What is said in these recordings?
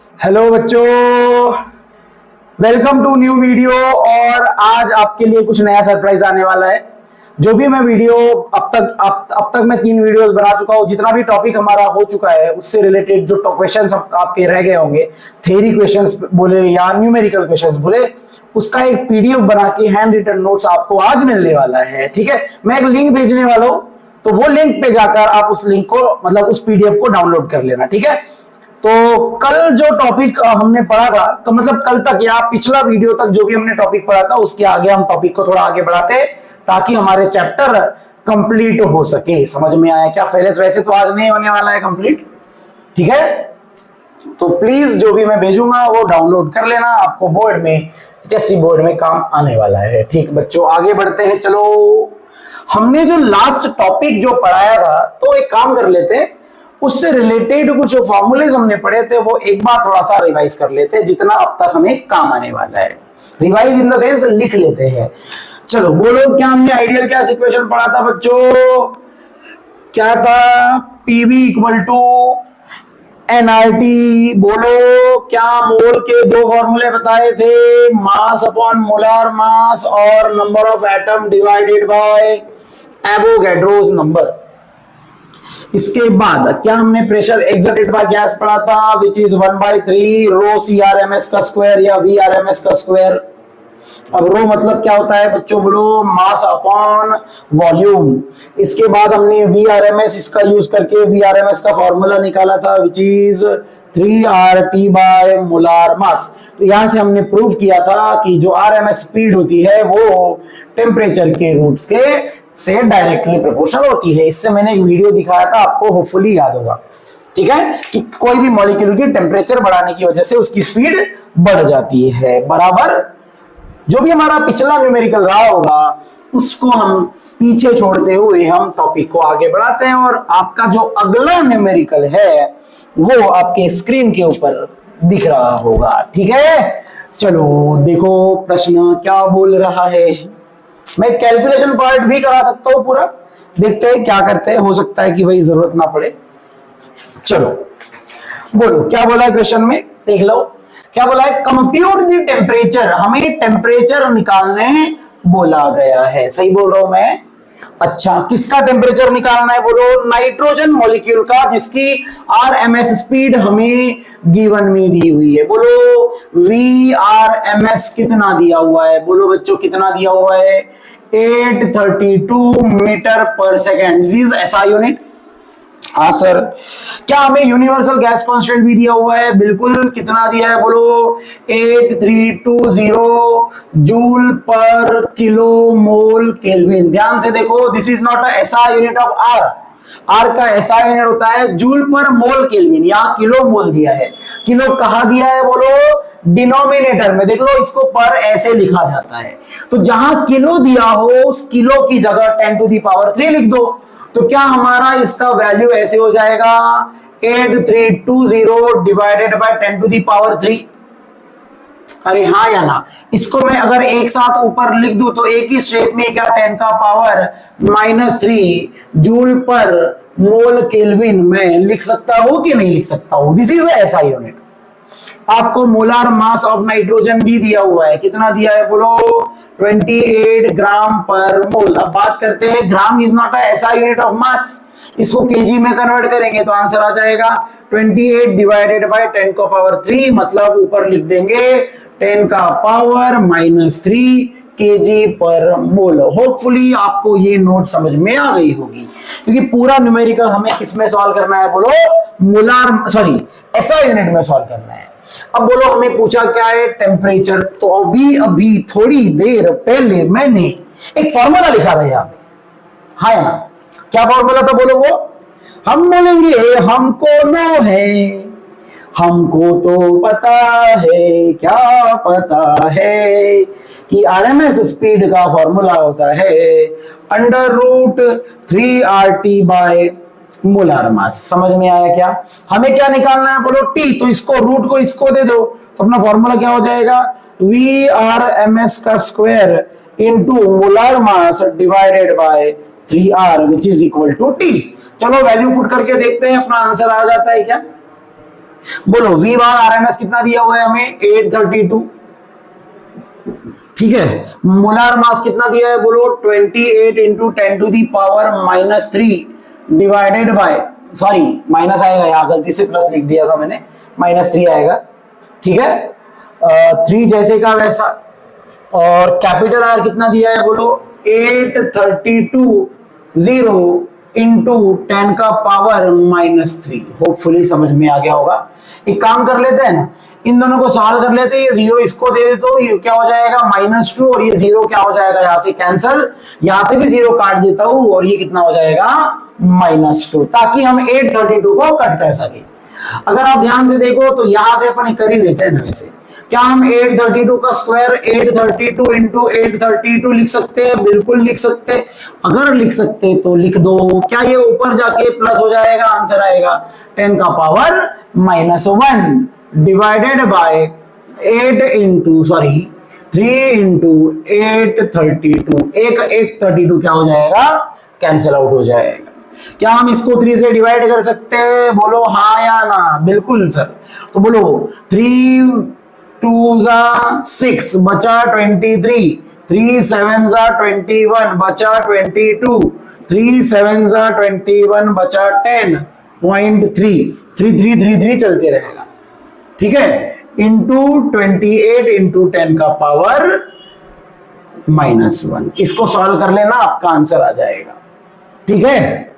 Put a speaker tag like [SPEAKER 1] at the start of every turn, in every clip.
[SPEAKER 1] Hello बच्चों, welcome to new video. और आज आपके लिए कुछ नया सरप्राइज आने वाला है। जो भी मैं वीडियो अब तक मैं 3 वीडियोस बना चुका हूँ। जितना भी टॉपिक हमारा हो चुका है उससे रिलेटेड जो क्वेश्चंस आपके रह गए होंगे, थ्योरी क्वेश्चंस बोले या न्यूमेरिकल क्वेश्चंस बोले, उसका एक पीडीएफ बना के हैंड रिटन नोट्स आपको आज मिलने वाला है। ठीक है, मैं एक लिंक भेजने वाला हूँ, तो वो लिंक पे जाकर आप उस लिंक को मतलब उस पीडीएफ को डाउनलोड कर लेना। ठीक है, तो कल जो टॉपिक हमने पढ़ा था, तो मतलब कल तक या पिछला वीडियो तक जो भी हमने टॉपिक पढ़ा था उसके आगे हम टॉपिक को थोड़ा आगे बढ़ाते हैं ताकि हमारे चैप्टर कंप्लीट हो सके। समझ में आया क्या? वैसे तो आज नहीं होने वाला है कंप्लीट। ठीक है, तो प्लीज जो भी मैं भेजूंगा वो डाउनलोड कर लेना, आपको बोर्ड में एचएससी बोर्ड में काम आने वाला है। ठीक बच्चों, आगे बढ़ते हैं। चलो, हमने जो लास्ट टॉपिक जो पढ़ाया था, तो एक काम कर लेते हैं, उससे रिलेटेड कुछ फॉर्मूलेज हमने पढ़े थे वो एक बार थोड़ा सा रिवाइज कर लेते हैं, जितना अब तक हमें काम आने वाला है। रिवाइज इन द सेंस लिख लेते हैं। चलो बोलो, क्या हमने आइडियल गैस इक्वेशन पढ़ा था बच्चों? क्या था? PV equal to NRT. बोलो, क्या मोल के 2 फॉर्मूले बताए थे? मास अपॉन मोलार मास और number of atom divided by Avogadro's number. इसके बाद क्या हमने प्रेशर एक्सर्टेड बाय गैस पढ़ा था, विच इज 1/3 रो CRMS का स्क्वायर या VRMS का स्क्वायर। अब रो मतलब क्या होता है बच्चों? बोलो, मास अपॉन वॉल्यूम। इसके बाद हमने VRMS इसका यूज करके VRMS का फॉर्मूला निकाला था, which is 3RT by molar mass. तो यहां से हमने प्रूव किया था कि जो RMS स्पीड होती है वो टेम्परेचर के रूट्स के से डायरेक्टली प्रोपोर्शनल होती है। इससे मैंने एक वीडियो दिखाया था, आपको होपफुली याद होगा। ठीक है, कि कोई भी मॉलिक्यूल की टेम्परेचर बढ़ाने की वजह से उसकी स्पीड बढ़ जाती है। बराबर, जो भी हमारा पिछला न्यूमेरिकल रहा होगा उसको हम पीछे छोड़ते हुए हम टॉपिक को आगे बढ़ाते हैं, और आपका जो अगला न्यूमेरिकल है वो आपके स्क्रीन के ऊपर दिख रहा होगा। ठीक है, चलो देखो प्रश्न क्या बोल रहा है। मैं कैलकुलेशन पार्ट भी करा सकता हूं पूरा, देखते हैं क्या करते हैं, हो सकता है कि भाई जरूरत ना पड़े। चलो बोलो, क्या बोला है क्वेश्चन में, देख लो क्या बोला है। कंप्यूट द टेम्परेचर, हमें टेम्परेचर निकालने बोला गया है। सही बोल रहा हूं मैं? अच्छा, किसका टेम्परेचर निकालना है? बोलो, नाइट्रोजन मॉलिक्यूल का, जिसकी RMS स्पीड हमें गिवन में दी हुई है। बोलो, VRMS कितना दिया हुआ है? बोलो बच्चों, कितना दिया हुआ है? 832 मीटर पर second. This is SI unit. हाँ सर। क्या हमें यूनिवर्सल गैस कांस्टेंट भी दिया हुआ है? बिल्कुल। कितना दिया है? बोलो, 8320 जूल पर किलो मोल केल्विन। ध्यान से देखो, this is not a SI unit of R। R का SI यूनिट होता है जूल पर मोल केल्विन। यहाँ किलो मोल दिया है। किलो कहाँ दिया है? बोलो, डिनोमिनेटर में। देख लो, इसको पर ऐसे लिखा जाता है, तो जहां किलो दिया हो उस किलो की जगह 10⁻³ लिख दो। तो क्या हमारा इसका वैल्यू ऐसे हो जाएगा, 8320 डिवाइडेड बाय 10⁻³। अरे हाँ या ना? इसको मैं अगर एक साथ ऊपर लिख दूं तो एक ही स्टेप में क्या 10⁻³ जूल पर मोल केल्विन में लिख सकता हूं कि नहीं लिख सकता हूं? This is SI unit. आपको मोलार मास ऑफ नाइट्रोजन भी दिया हुआ है। कितना दिया है? बोलो, 28 ग्राम पर मोल। अब बात करते हैं, gram is not a SI unit of mass, इसको केजी में कन्वर्ट करेंगे तो आंसर आ जाएगा 28 डिवाइडेड बाय 10⁻³ मतलब ऊपर लिख देंगे 10⁻³ केजी पर मोल। होपफुली आपको ये नोट समझ में आ गई होगी, क्योंकि पूरा न्यूमेरिकल हमें किसमें सॉल्व करना है? बोलो, मोलार SI यूनिट में सॉल्व करना है। अब बोलो, हमें पूछा क्या है? टेम्परेचर। तो अभी थोड़ी देर पहले मैंने एक फॉर्मूला लिखा था यहाँ पे। हाँ या ना? क्या फॉर्मूला था? बोलो वो। हम बोलेंगे हमको नो है, हमको तो पता है, क्या पता है कि RMS स्पीड का फॉर्मूला होता है √3RT बाय मोलार मास। समझ में आया क्या? हमें क्या निकालना है? बोलो, T। तो इसको रूट को इसको दे दो, तो अपना फॉर्मूला क्या हो जाएगा? VRMS का square into molar mass divided by 3R which is equal to T। चलो वैल्यू पुट करके देखते हैं, अपना आंसर आ जाता है क्या? बोलो V बार RMS कितना दिया हुआ है हमें 832, ठीक है। मोलार मास कितना दिया है बोलो 28 into 10⁻³ divided by, sorry minus आएगा यहाँ, गलती से प्लस लिख दिया था मैंने, -3 आएगा, ठीक है। 3 जैसे का वैसा। और कैपिटल R कितना दिया है बोलो 832 इंटू 10⁻³ होपफुली समझ में आ गया होगा। एक काम कर लेते हैं ना, इन दोनों को सॉल्व कर लेते हैं, ये 0 इसको दे देते हो, ये क्या हो जाएगा -2 और ये 0 क्या हो जाएगा यहां से कैंसल, यहां से भी 0 काट देता हूं और ये कितना हो जाएगा -2, ताकि हम 832 को कट कर सके। अगर आप ध्यान से देखो तो यहां से अपन कर ही लेते हैं ना, वैसे क्या हम 832 का स्क्वायर 832 इंटू 832 लिख सकते हैं? बिल्कुल लिख सकते हैं। अगर लिख सकते तो लिख दो, क्या ये ऊपर जाके प्लस हो जाएगा? आंसर आएगा 10⁻⁻1 डिवाइडेड बाय 3 इंटू 832, 832 क्या हो जाएगा? कैंसिल आउट हो जाएगा। क्या हम इसको 3 से डिवाइड कर सकते हैं? बोलो हाँ या ना। बिल्कुल सर। तो बोलो 3 2 6 बचा 23, 3 7 21 बचा 22, 3 7 21 बचा 10.3, 3 चलते रहेगा, ठीक है। इंटू 28 इंटू 10⁻⁻1, इसको सॉल्व कर लेना, आपका आंसर आ जाएगा, ठीक है।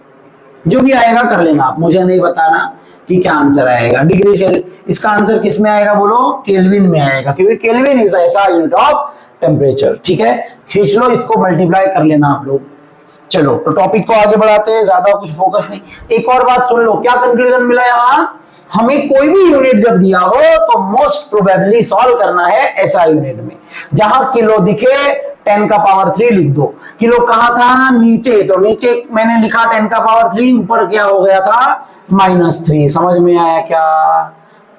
[SPEAKER 1] जो भी आएगा कर लेना आप, मुझे नहीं बताना कि क्या आंसर आएगा। डिग्री इसका आंसर किस में आएगा बोलो? केल्विन में आएगा, क्योंकि केल्विन इज ऐसा यूनिट ऑफ टेम्परेचर, ठीक है। खींच लो इसको, मल्टीप्लाई कर लेना आप लोग। चलो तो टॉपिक को आगे बढ़ाते हैं, ज्यादा कुछ फोकस नहीं। एक और बात सुन लो, क्या कंक्लूजन मिला यहाँ? हमें कोई भी यूनिट जब दिया हो तो मोस्ट प्रोबेबली सॉल्व करना है ऐसा यूनिट में, जहां किलो दिखे 10⁻³ लिख दो। किलो कहाँ था? नीचे, तो नीचे मैंने लिखा 10⁻³, ऊपर क्या हो गया था? -3। समझ में आया क्या?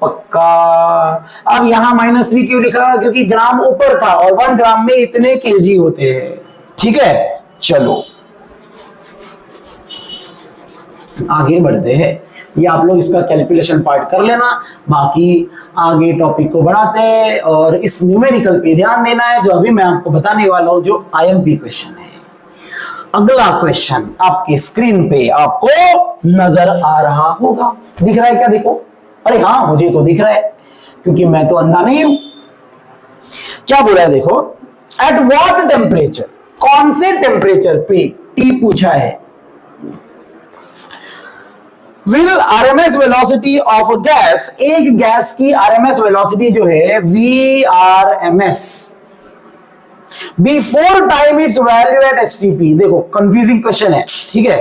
[SPEAKER 1] पक्का। अब यहाँ -3 क्यों लिखा? क्योंकि ग्राम ऊपर था और 1 ग्राम में इतने केजी होते हैं, ठीक है। चलो आगे बढ़ते हैं, ये आप लोग इसका कैलकुलेशन पार्ट कर लेना, बाकी आगे टॉपिक को बढ़ाते हैं। और इस न्यूमेरिकल पे ध्यान देना है जो अभी मैं आपको बताने वाला हूं, जो IMP क्वेश्चन है। अगला क्वेश्चन आपके स्क्रीन पे आपको नजर आ रहा होगा, दिख रहा है क्या? देखो, अरे हाँ मुझे तो दिख रहा है, क्योंकि मैं तो अंधा नहीं हूं। क्या बोला है देखो, एट व्हाट टेम्परेचर, कौन से टेम्परेचर पे T पूछा है, will RMS velocity of a gas, एक गैस की RMS वेलोसिटी जो है VRMS before time its value at STP। देखो कंफ्यूजिंग क्वेश्चन है, ठीक है।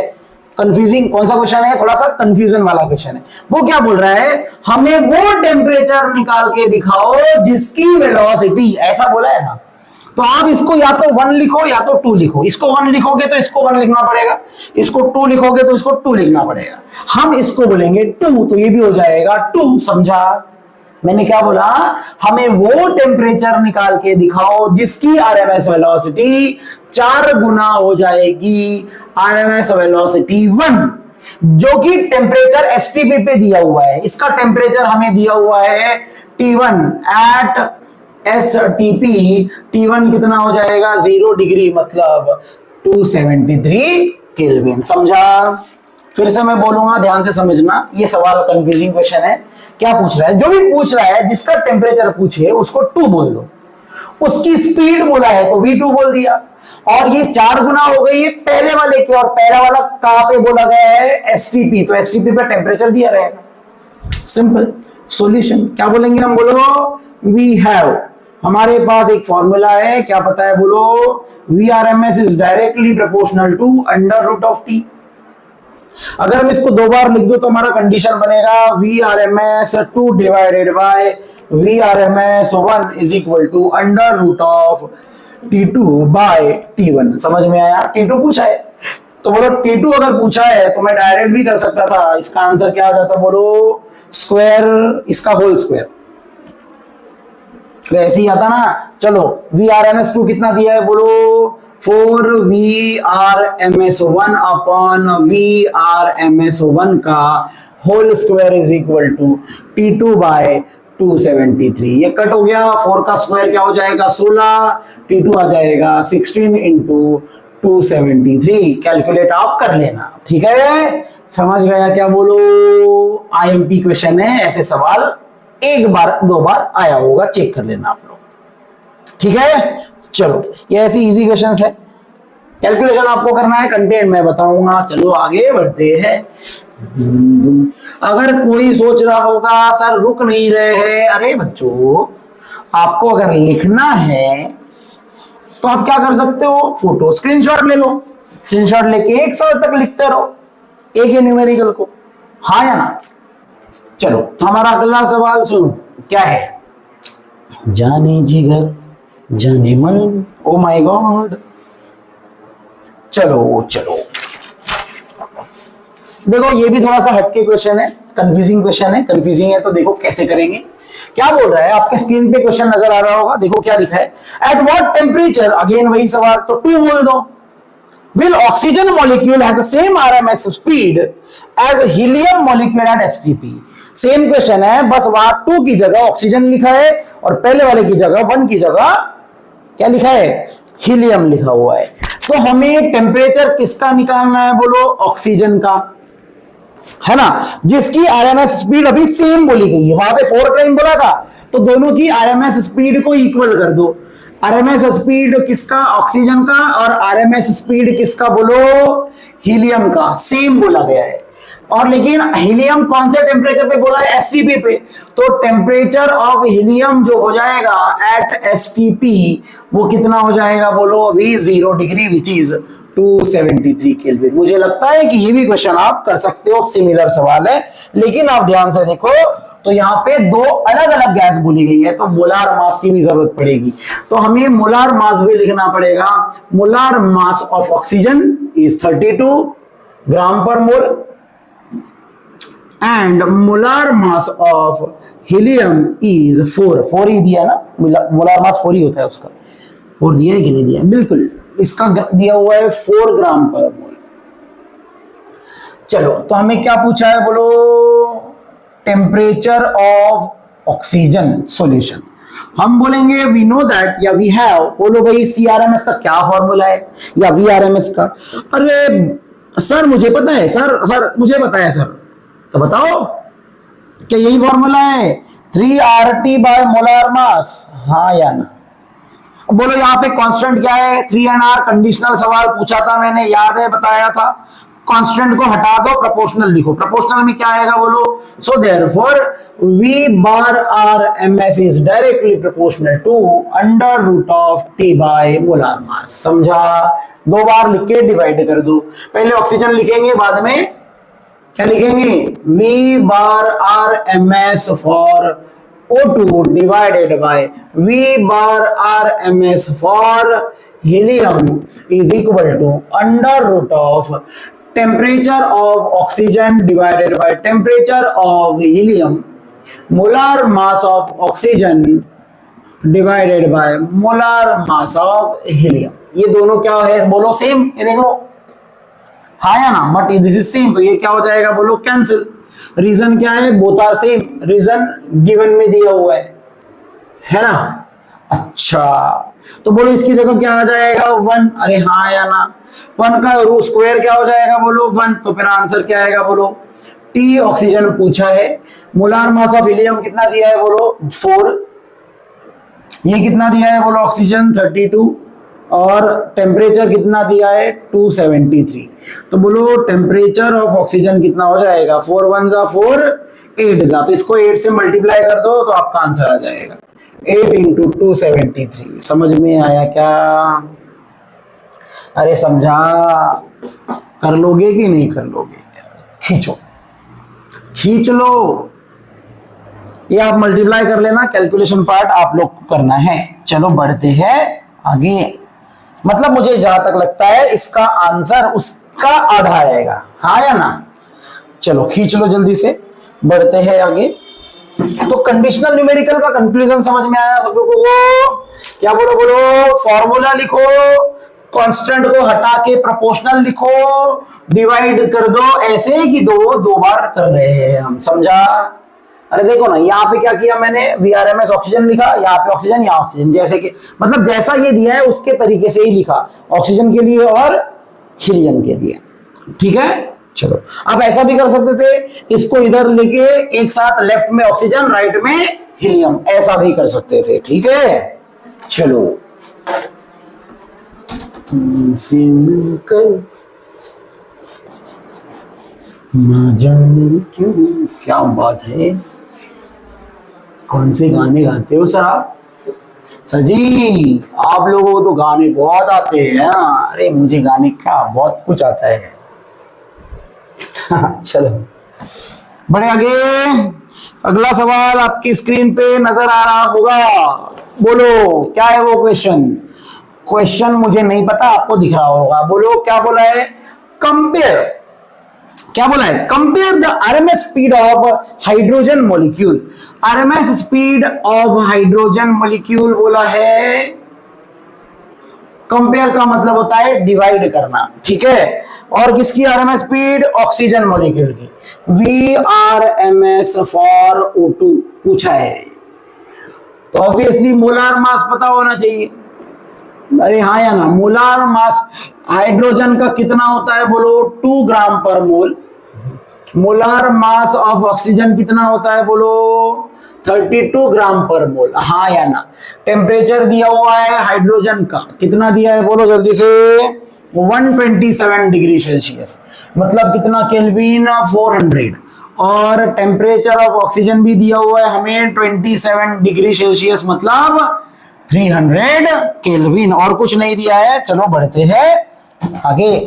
[SPEAKER 1] कंफ्यूजिंग कौन सा क्वेश्चन है? थोड़ा सा कंफ्यूजन वाला क्वेश्चन है। वो क्या बोल रहा है, हमें वो टेम्परेचर निकाल के दिखाओ जिसकी वेलोसिटी, ऐसा बोला है ना। तो आप इसको या तो 1 लिखो या तो 2 लिखो। इसको 1 लिखोगे तो इसको 1 लिखना पड़ेगा, इसको 2 लिखोगे तो इसको 2 लिखना पड़ेगा। हम इसको बोलेंगे 2, तो ये भी हो जाएगा 2। समझा मैंने क्या बोला? हमें वो टेम्परेचर निकाल के दिखाओ जिसकी RMS वेलोसिटी 4 गुना हो जाएगी RMS वेलोसिटी 1, जो कि टेम्परेचर STP पे दिया हुआ है। इसका टेम्परेचर हमें दिया हुआ है T1 एट STP। T1 कितना हो जाएगा? 0 डिग्री, मतलब 273 केल्विन। समझा? फिर से मैं बोलूंगा, ध्यान से समझना, ये सवाल कंफ्यूजिंग क्वेश्चन है। क्या पूछ रहा है? जो भी पूछ रहा है, जिसका टेम्परेचर पूछे उसको 2 बोल दो। उसकी स्पीड बोला है तो V2 बोल दिया, और ये 4 गुना हो गई है पहले वाले के, और पहला वाला कहां पे बोला गया है? STP, तो STP पे टेम्परेचर दिया रहेगा। Simple solution. क्या बोलेंगे हम? बोलो वी हैव, हमारे पास एक फॉर्मूला है, क्या पता है? बोलो VRMS is directly proportional to √T। अगर हम इसको 2 बार लिख दो तो हमारा कंडीशन बनेगा VRMS 2 divided by VRMS 1 is equal to √T2 by T1। समझ में आया? T2 पूछा है तो बोलो T2 अगर पूछा है तो मैं डायरेक्ट भी कर सकता था। इसका आंसर क्या आ जाता? बोलो स्क्वायर, इसका होल स्क्वायर, तो ऐसे ही आता ना। चलो VRMS2 कितना दिया है बोलो, 4VRMS1 अपॉन VRMS1 का whole square is equal to T2 by 273। ये कट हो गया, 4 का स्क्वायर क्या हो जाएगा 16, T2 आ जाएगा 16 इंटू 273। कैलकुलेट आप कर लेना, ठीक है। समझ गया क्या बोलो, IMP क्वेश्चन है, ऐसे सवाल एक बार दो बार आया होगा, चेक कर लेना आप लोग, ठीक है। चलो ये ऐसी इजी क्वेश्चंस है, कैलकुलेशन आपको करना है, कंटेंट मैं बताऊंगा। चलो आगे बढ़ते हैं। अगर कोई सोच रहा होगा सर रुक नहीं रहे हैं, अरे बच्चों आपको अगर लिखना है तो आप क्या कर सकते हो, फोटो स्क्रीनशॉट ले लो, स्क्रीनशॉट लेके एक साल तक लिखते रहो एक ही न्यूमेरिकल को, हाँ या ना। चलो तो हमारा अगला सवाल सुनो, क्या है, जाने जिगर जाने मन, ओ माय गॉड। चलो चलो देखो ये भी थोड़ा सा हटके क्वेश्चन है, कंफ्यूजिंग क्वेश्चन है, कंफ्यूजिंग है तो देखो कैसे करेंगे। क्या बोल रहा है, आपके स्क्रीन पे क्वेश्चन नजर आ रहा होगा, देखो क्या लिखा है, एट व्हाट टेम्परेचर, अगेन वही सवाल, तो 2 बोल दो, will oxygen molecule has the same RMS speed as a helium molecule at STP। Same question है, बस वहां 2 की जगह ऑक्सीजन लिखा है और पहले वाले की जगह 1 की जगह क्या लिखा है, हीलियम लिखा हुआ है। तो हमें टेम्परेचर किसका निकालना है बोलो, ऑक्सीजन का, है ना, जिसकी आरएमएस स्पीड अभी सेम बोली गई है, वहां पे 4 टाइम बोला था, तो दोनों की आरएमएस स्पीड को इक्वल कर दो। आरएमएस स्पीड किसका, ऑक्सीजन का, और आरएमएस स्पीड किसका बोलो, हीलियम का, सेम बोला गया है। और लेकिन हीलियम कौन से टेम्परेचर पे बोला है, एसटीपी पे, तो टेम्परेचर ऑफ हीलियम जो हो जाएगा एट एसटीपी वो कितना हो जाएगा बोलो, अभी 0 डिग्री विच इज 273 केल्विन। मुझे लगता है कि ये भी क्वेश्चन आप कर सकते हो, सिमिलर सवाल है, लेकिन आप ध्यान से देखो तो यहाँ पे 2 अलग अलग गैस बोली गई है, तो मोलार मास की भी जरूरत पड़ेगी, तो हमें मोलार मास भी लिखना पड़ेगा। Molar mass of oxygen is 32 ग्राम पर mole and molar mass of helium is 4 ही दिया ना, मोलार मास 4 ही होता है उसका, 4 दिया है कि नहीं दिया, बिल्कुल इसका दिया हुआ है 4 ग्राम पर मोल। चलो तो हमें क्या पूछा है बोलो, टेम्परेचर ऑफ ऑक्सीजन सॉल्यूशन। हम बोलेंगे वी नो दैट या वी हैव, बोलो भाई CRMS का क्या फॉर्मूला है या VRMS का। अरे सर मुझे पता है, सर मुझे पता है सर, तो बताओ क्या यही फॉर्मूला है, 3RT बाय मोलार मास, हाँ या ना। बोलो यहाँ पे कांस्टेंट क्या है, 3 कंडीशनल सवाल पूछा था मैंने, याद है, बताया था। कांस्टेंट को हटा दो, प्रोपोर्शनल लिखो, प्रोपोर्शनल में क्या आएगा बोलो, so therefore V bar RMS is directly proportional to under root of T by molar mass. समझा, 2 बार लिख के डिवाइड कर दो, पहले ऑक्सीजन लिखेंगे बाद में क्या लिखेंगे, V bar RMS for O2 divided by V bar RMS for helium is equal to under root of temperature of oxygen divided by temperature of helium, molar mass of oxygen divided by molar mass of helium। ये दोनों क्या है बोलो, same, ये देख लो, हाँ या ना, बट दिस इज सेम, तो ये क्या हो जाएगा बोलो, कैंसिल। रीजन क्या है, both are same, reason given में दिया हुआ है ना। अच्छा तो बोलो इसकी जगह क्या आ जाएगा 1, अरे हाँ या ना, 1 का रूट स्क्वायर क्या हो जाएगा बोलो 1, तो फिर आंसर क्या आएगा बोलो, T ऑक्सीजन पूछा है, मोलार मास ऑफ हीलियम कितना दिया है बोलो 4, ये कितना दिया है बोलो ऑक्सीजन 32, और टेम्परेचर कितना दिया है 273, तो बोलो टेम्परेचर ऑफ ऑक्सीजन कितना हो जाएगा, 4 1 जा 4, 8 जा, तो इसको 8 से मल्टीप्लाई कर दो तो आपका आंसर आ जाएगा 8 इंटू 273। समझ में आया क्या, अरे समझा, कर लोगे कि नहीं कर लोगे, खींचो खींच लो, ये आप मल्टीप्लाई कर लेना, कैलकुलेशन पार्ट आप लोग को करना है। चलो बढ़ते हैं आगे, मतलब मुझे जहां तक लगता है इसका आंसर उसका आधा आएगा, हाँ या ना। चलो खींच लो जल्दी से, बढ़ते हैं आगे। तो कंडीशनल न्यूमेरिकल का कंक्लूजन समझ में आया सब लोगों को? क्या बोलो बोलो, फॉर्मूला लिखो, कांस्टेंट को हटा के प्रोपोर्शनल लिखो, डिवाइड कर दो ऐसे कि दो बार कर रहे हैं हम, समझा? अरे देखो ना, यहाँ पे क्या किया मैंने, VRMS ऑक्सीजन लिखा, यहाँ पे ऑक्सीजन, यहाँ ऑक्सीजन, जैसे कि मतलब जैसा ये दिया है उसके तरीके से ही लिखा, ऑक्सीजन के लिए और हीलियम के लिए। ठीक है, चलो आप ऐसा भी कर सकते थे, इसको इधर लेके एक साथ लेफ्ट में ऑक्सीजन राइट में हीलियम, ऐसा भी कर सकते थे। ठीक है, चलो ना जाने क्यों, क्या बात है, कौन से गाने गाते हो सर आप? सर जी आप लोगों को तो गाने बहुत आते हैं। अरे मुझे गाने क्या बहुत कुछ आता है। चलो बढ़े आगे, अगला सवाल आपकी स्क्रीन पे नजर आ रहा होगा, बोलो क्या है वो क्वेश्चन? क्वेश्चन मुझे नहीं पता, आपको दिख रहा होगा, बोलो क्या बोला है? कंपेयर, क्या बोला है? Compare the RMS speed of hydrogen molecule. RMS speed of hydrogen molecule बोला है। कंपेयर का मतलब होता है डिवाइड करना, ठीक है? और किसकी आरएमएस स्पीड? ऑक्सीजन मॉलिक्यूल की। VRMS फॉर O2 पूछा है, तो ऑब्वियसली मोलार मास पता होना चाहिए। अरे हाँ या ना, मोलार मास हाइड्रोजन का कितना होता है बोलो? 2 ग्राम पर मोल। मोलार मास ऑफ ऑक्सीजन कितना होता है बोलो? 32 ग्राम पर मोल। हाँ या ना? टेम्परेचर दिया हुआ है हाइड्रोजन का, कितना दिया है बोलो जल्दी से? 127 डिग्री सेल्सियस, मतलब कितना केल्विन? 400। और टेम्परेचर ऑफ ऑक्सीजन भी दिया हुआ है हमें 27 डिग्री सेल्सियस, मतलब 300 केल्विन, और कुछ नहीं दिया है। चलो बढ़ते हैं आगे।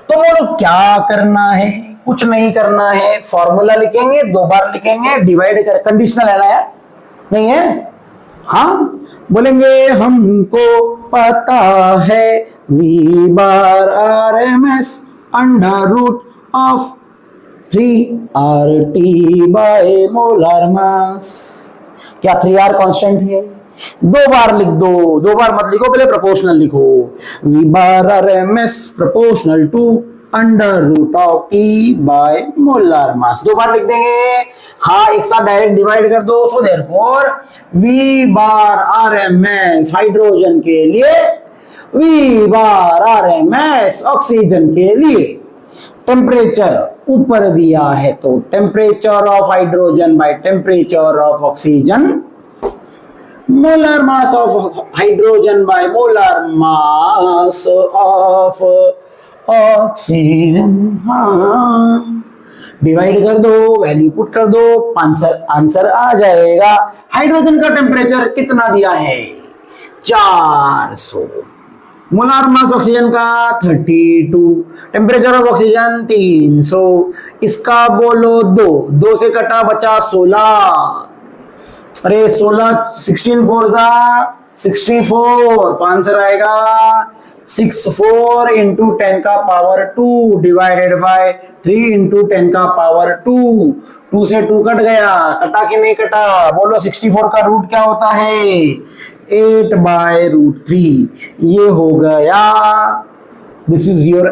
[SPEAKER 1] तो बोलो क्या करना है? कुछ नहीं करना है, फॉर्मूला लिखेंगे, 2 बार लिखेंगे, डिवाइड कर, कंडीशनल है ना यार? नहीं है? हाँ बोलेंगे हमको पता है V bar RMS under root of 3RT by molar mass. क्या 3R कांस्टेंट है? 2 बार लिख दो, 2 बार मत लिखो, पहले प्रोपोर्शनल लिखो। V bar RMS proportional to under root of E by molar mass. 2 bar लिख देंगे। हाँ एक साथ डायरेक्ट डिवाइड कर दो। So therefore V bar RMS hydrogen के लिए, V बार RMS ऑक्सीजन के लिए। टेम्परेचर ऊपर दिया है तो temperature of hydrogen by temperature of oxygen, molar mass of hydrogen bye molar mass of oxygen. हाँ डिवाइड कर दो, वैल्यू पुट कर दो, आंसर आ जाएगा। हाइड्रोजन का टेम्परेचर कितना दिया है? 400। मोलर मास ऑक्सीजन का 32, टेम्परेचर ऑफ ऑक्सीजन 300, इसका बोलो 2 से कटा बचा 16। अरे 16 16 4 जा 64, तो आंसर आएगा 64 इंटू 10 का पावर 2 डिवाइडेड बाय 3 इंटू 10 का पावर 2। 2 से 2 कट गया, कटा कि नहीं कटा? बोलो 64 का रूट क्या होता है? 8 बाय रूट 3। ये हो गया, this is your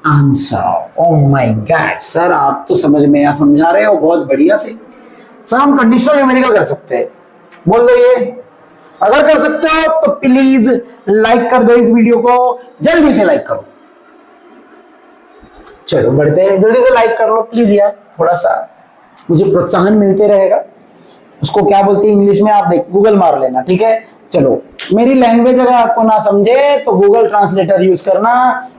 [SPEAKER 1] answer. Oh my God sir, आप तो समझा रहे हो बहुत बढ़िया से। सर हम कंडीशनल न्यूमेरिकल कर सकते हैं, बोल दो ये। अगर कर सकते हो तो प्लीज लाइक कर दो इस वीडियो को, जल्दी से लाइक करो। चलो बढ़ते हैं, जल्दी से लाइक कर लो प्लीज यार, थोड़ा सा मुझे प्रोत्साहन मिलते रहेगा। उसको क्या बोलते हैं इंग्लिश में, आप देख गूगल मार लेना, ठीक है? चलो मेरी लैंग्वेज अगर आपको ना समझे तो गूगल ट्रांसलेटर यूज करना,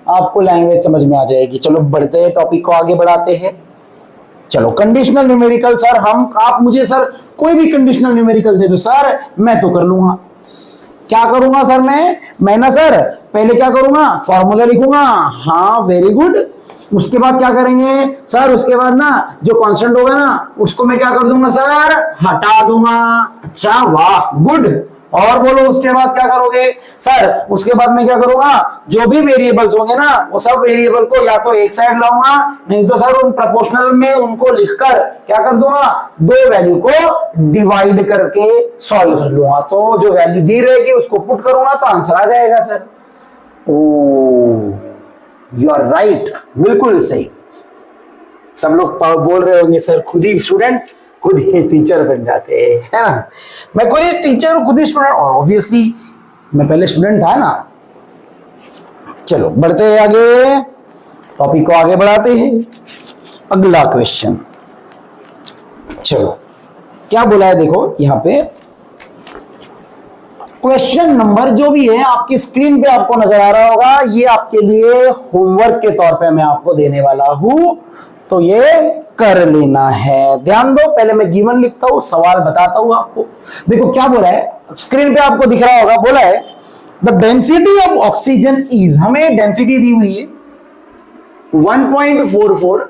[SPEAKER 1] आपको लैंग्वेज समझ में आ जाएगी। चलो बढ़ते हैं, टॉपिक को आगे बढ़ाते हैं। चलो कंडीशनल न्यूमेरिकल सर, आप मुझे सर कोई भी कंडीशनल न्यूमेरिकल दे दो सर, मैं तो कर लूंगा। क्या करूंगा सर? मैं ना सर पहले क्या करूंगा? फॉर्मूला लिखूंगा। हाँ वेरी गुड। उसके बाद क्या करेंगे सर? उसके बाद ना जो कांस्टेंट होगा ना उसको मैं क्या कर दूंगा सर? हटा दूंगा। अच्छा वाह गुड, और बोलो उसके बाद क्या करोगे सर? उसके बाद मैं क्या करूंगा, जो भी वेरिएबल्स होंगे ना वो सब वेरिएबल को या तो एक साइड लाऊंगा, नहीं तो सर उन प्रोपोर्शनल में उनको लिखकर क्या कर दूंगा, दो वैल्यू को डिवाइड करके सॉल्व कर लूंगा। तो जो वैल्यू दी रहेगी उसको पुट करूंगा तो आंसर आ जाएगा sir. Oh you are right, बिल्कुल सही। सब लोग बोल रहे होंगे सर खुद ही स्टूडेंट खुद ही टीचर बन जाते हैं, है ना? मैं खुद ही टीचर हूं, खुद ही स्टूडेंट, और ऑब्वियसली मैं पहले स्टूडेंट था ना। चलो बढ़ते हैं आगे, टॉपिक को आगे बढ़ाते हैं। अगला क्वेश्चन, चलो क्या बोला है देखो यहां पे। क्वेश्चन नंबर जो भी है आपकी स्क्रीन पे आपको नजर आ रहा होगा, ये आपके लिए होमवर्क के तौर पे मैं आपको देने वाला हूं, तो ये कर लेना है। ध्यान दो, पहले मैं गिवन लिखता हूं, सवाल बताता हूं आपको। देखो क्या बोला है, स्क्रीन पे आपको दिख रहा होगा, बोला है the density of oxygen is, हमें डेंसिटी दी हुई है 1.44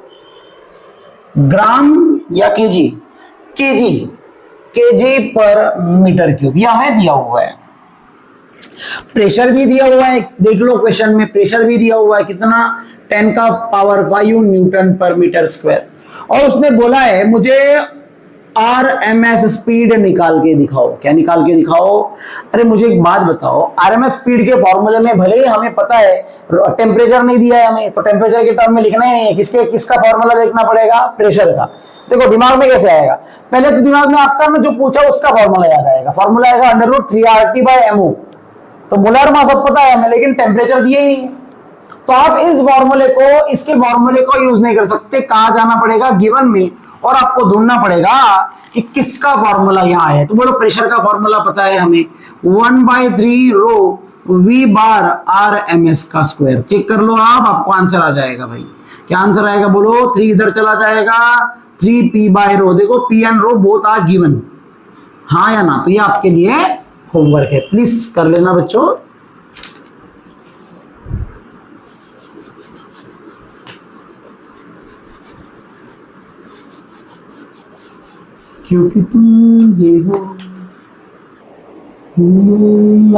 [SPEAKER 1] ग्राम या KG, KG per metre cube, यह हमें दिया हुआ है। प्रेशर भी दिया हुआ है, देख लो क्वेश्चन में प्रेशर भी दिया हुआ है, कितना 10 का पावर 5 न्यूटन पर मीटर स्क्वायर। और उसने बोला है मुझे आरएमएस स्पीड निकाल के दिखाओ। क्या निकाल के दिखाओ? अरे मुझे एक बात बताओ, आरएमएस स्पीड के फॉर्मूले में भले ही हमें पता है टेम्परेचर नहीं दिया है हमें, तो टेम्परेचर के टर्म में लिखना ही नहीं है, किसका फॉर्मूला लिखना पड़ेगा? प्रेशर का। देखो दिमाग में कैसे आएगा, पहले तो दिमाग में आपका जो पूछा उसका फॉर्मूला याद आएगा। फॉर्मूला आएगा √3RT/MO, तो मोलर मास सब पता है हमें, लेकिन टेम्परेचर दिया ही नहीं है। तो आप इस फॉर्मूले को, इसके फॉर्मूले को यूज नहीं कर सकते, कहा जाना पड़ेगा गिवन में, और आपको ढूंढना पड़ेगा कि किसका फॉर्मूला यहाँ है। तो बोलो प्रेशर का फॉर्मूला पता है हमें 1/3 रो V बार RMS का स्क्वायर। चेक कर लो आप, आपको आंसर आ जाएगा भाई। क्या आंसर आएगा बोलो? 3 इधर चला जाएगा, 3P/रो। देखो P and rho both are given, हाँ या ना? तो ये आपके लिए होमवर्क है, प्लीज कर लेना बच्चों। क्योंकि तुम ये हो।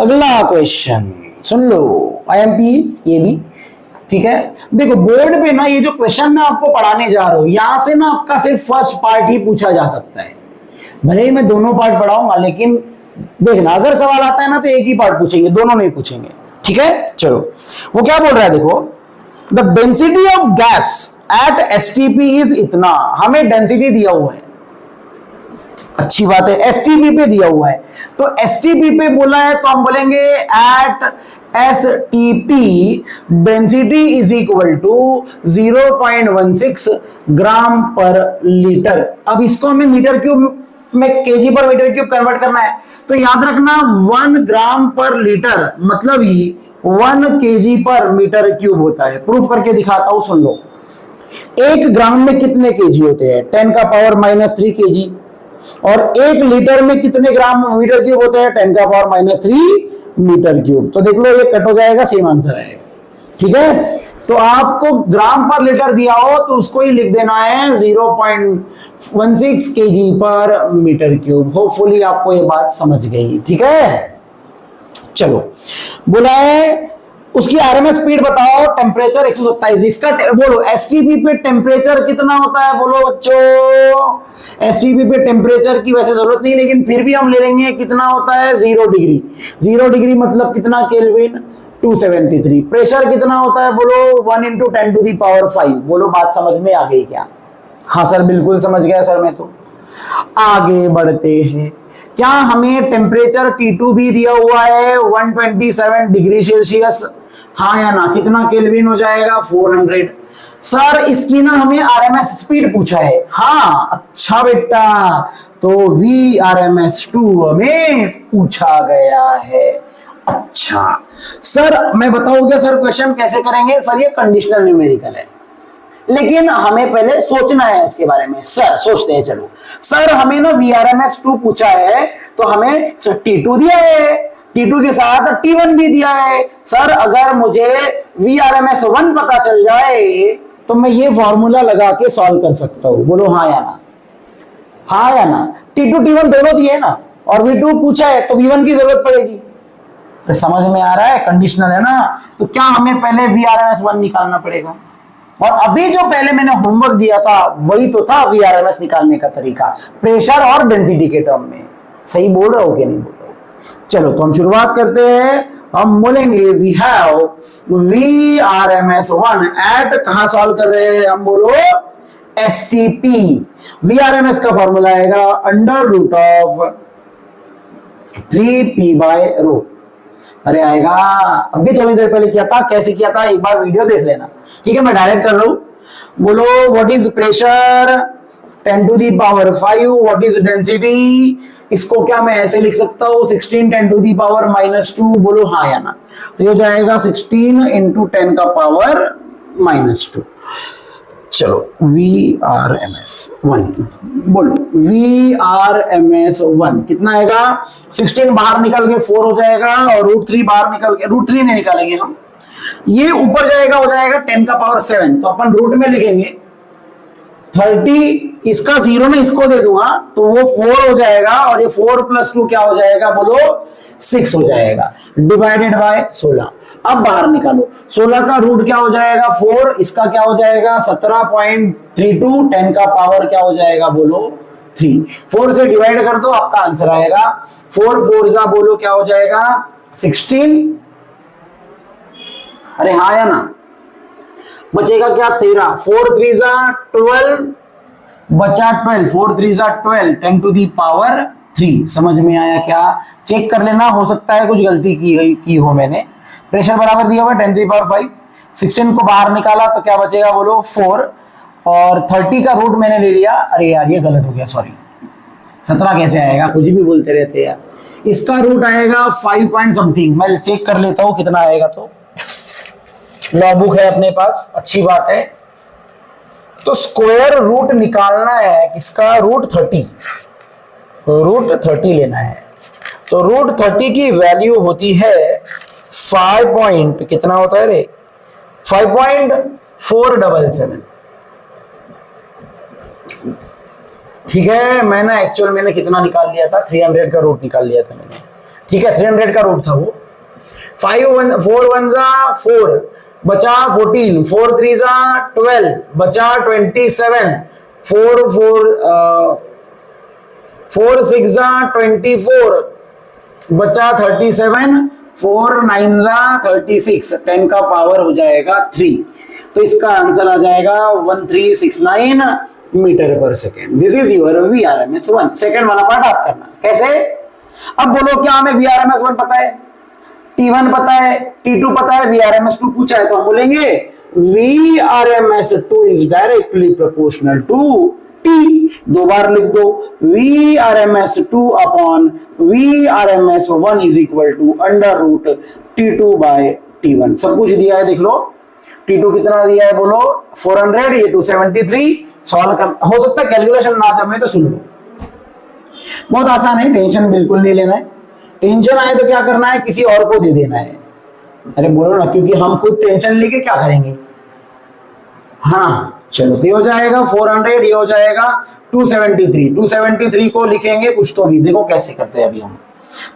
[SPEAKER 1] अगला क्वेश्चन सुन लो, IMP ये भी ठीक है। देखो बोर्ड पे ना ये जो क्वेश्चन मैं आपको पढ़ाने जा रहा हूं, यहां से ना आपका सिर्फ फर्स्ट पार्ट ही पूछा जा सकता है। भले ही मैं दोनों पार्ट पढ़ाऊंगा, लेकिन देखना अगर सवाल आता है ना तो एक ही पार्ट पूछेंगे, दोनों नहीं पूछेंगे, ठीक है? चलो वो क्या बोल रहा है देखो, the density of gas at STP is इतना। हमें डेंसिटी दिया हुआ है, अच्छी बात है, STP पे दिया हुआ है, तो STP पे बोला है तो हम बोलेंगे at STP density is equal to 0.16 gram per litre. अब इसको हमें मीटर क्यूब में KG per metre cube convert करना है, तो याद रखना 1 ग्राम पर लीटर मतलब ही 1 केजी पर मीटर क्यूब होता है। प्रूफ करके दिखाता हूं, सुन लो। 1 ग्राम में कितने केजी होते हैं? 10 का पावर -3 केजी। और 1 लीटर में कितने ग्राम मीटर क्यूब होते हैं? 10 का पावर -3 मीटर क्यूब। तो देख लो ये कट हो जाएगा, सेम आंसर आएगा, ठीक है? तो आपको ग्राम पर लीटर दिया हो तो उसको ही लिख देना है 0.16 KG per metre cube. Hopefully आपको ये बात समझ गई, ठीक है? चलो बोला है उसकी आरएमएस स्पीड बताओ, टेम्परेचर 127। इसका बोलो एसटीपी पे टेम्परेचर कितना होता है? बोलो बच्चों, एसटीपी पे टेम्परेचर की वैसे जरूरत नहीं, लेकिन फिर भी हम ले लेंगे। कितना होता है? 0 डिग्री। 0 डिग्री मतलब कितना केल्विन? 273। प्रेशर कितना होता है? बोलो 1 × 10⁵ बोलो बात समझ में आ गई क्या? हाँ सर बिल्कुल समझ गया सर मैं तो। आगे बढ़ते हैं, क्या हमें टेम्परेचर T2 भी दिया हुआ है 127 डिग्री सेल्सियस, हाँ या ना? कितना केल्विन हो जाएगा? 400। सर इसकी ना हमें आरएमएस स्पीड पूछा है, हाँ अच्छा बेटा, तो VRMS2 हमें पूछा गया है। अच्छा सर मैं बताऊं क्या सर क्वेश्चन कैसे करेंगे? सर ये कंडीशनल न्यूमेरिकल है, लेकिन हमें पहले सोचना है उसके बारे में। सर सोचते हैं, चलो सर हमें ना VRMS2 पूछा है, तो हमें T2 दिया है, T2 के साथ T1 भी दिया है। सर अगर मुझे VRMS1 पता चल जाए तो मैं ये फॉर्मूला लगा के सॉल्व कर सकता हूं। बोलो हाँ या ना? हाँ या ना? T2 T1 दोनों दिए ना, और V2 पूछा है तो V1 की जरूरत पड़ेगी। तो समझ में आ रहा है, कंडीशनल है ना। तो क्या हमें पहले VRMS1 निकालना पड़ेगा, और अभी जो पहले मैंने होमवर्क दिया था वही तो था VRMS निकालने का तरीका, प्रेशर और डेंसिटी के टर्म में। सही बोल रहे हो कि नहीं बोल रहे हो? चलो तो हम शुरुआत करते हैं। हम बोलेंगे वी हैव VRMS1 एट, कहां सॉल्व कर रहे हैं हम, बोलो STP। VRMS का फॉर्मूला आएगा अंडर रूट ऑफ 3p/ρ। अरे आएगा, अभी थोड़ी देर पहले किया था, कैसे किया था एक बार वीडियो देख लेना। ठीक है, मैं डायरेक्ट कर रहा हूं। बोलो what is pressure 10⁵, what is density. इसको क्या मैं ऐसे लिख सकता हूं 16 10⁻²। बोलो हाँ या ना। तो ये हो जाएगा 16 × 10⁻²। चलो VRMS1 बोलो, VRMS1 कितना आएगा, 16 बाहर निकल के 4 हो जाएगा, और √3 बाहर निकल के, √3 नहीं निकालेंगे हम, ये ऊपर जाएगा, हो जाएगा 10⁻7। तो अपन रूट में लिखेंगे 30, इसका 0 में इसको दे दूंगा तो वो 4 हो जाएगा, और ये 4 + 2 क्या हो जाएगा, बोलो 6 हो जाएगा, डिवाइडेड बाय 16। अब बाहर निकालो, 16 का रूट क्या हो जाएगा 4, इसका क्या हो जाएगा 17.32, 10 का पावर क्या हो जाएगा, बोलो 3। 4 से डिवाइड कर दो, आपका आंसर आएगा 4 4 जा, बोलो क्या हो जाएगा 16। अरे हाँ या ना, बचेगा क्या 13, 4 3 जा 12, बचा 12, 4 3 जा 12, 10⁻3। समझ में आया क्या? चेक कर लेना, हो सकता है कुछ गलती की हो मैंने। प्रेशर बराबर दिया हुआ 10⁵, 16 को बाहर निकाला तो क्या बचेगा, बोलो 4, और 30 का रूट मैंने ले लिया। अरे यार ये गलत हो गया, सॉरी, 17 कैसे आएगा, कुछ भी बोलते रहते यार। इसका रूट आएगा 5 पॉइंट समथिंग, मैं चेक कर लेता हूं कितना आएगा। तो लॉ बुक है अपने पास, अच्छी बात है। तो स्क्वायर रूट निकालना है किसका, √30, √30 लेना है। तो √30 की वैल्यू होती है 5 पॉइंट, कितना होता है रे, 5.477। ठीक है, मैंने एक्चुअल मैंने कितना निकाल लिया था, 300 का रूट निकाल लिया था मैंने। ठीक है, 300 का रूट था वो। 4 1 जा 4, बचा 14, 4 3 जा 12, बचा 27, 4 6 जा 24, बचा 37, 4 9 जा 36, 10 का पावर हो जाएगा 3। तो इसका आंसर आ जाएगा 1369 metre per second. This is your VRMS1। Second वाला पार्ट आप करना कैसे। अब बोलो क्या हमें VRMS1 पता है, T1 पता है, T2 पता है, VRMS2 पूछा है, तो हम बोलेंगे VRMS2 is directly proportional to T। दो बार लिख दो, VRMS2 upon VRMS1 is equal to under root T2/T1। सब कुछ दिया है, देख लो। T2 कितना दिया है, बोलो 400, ये 273। सॉल्व कर, हो सकता है कैलकुलेशन ना जमे तो सुन लो, बहुत आसान है, टेंशन बिल्कुल नहीं लेना है। टेंशन आए तो क्या करना है, किसी और को दे देना है। अरे बोलो ना, क्योंकि हम खुद टेंशन लेके क्या करेंगे। हाँ चलो, तो ये हो जाएगा 400, ये हो जाएगा 273। 273 को लिखेंगे कुछ तो भी, देखो कैसे करते हैं अभी हम।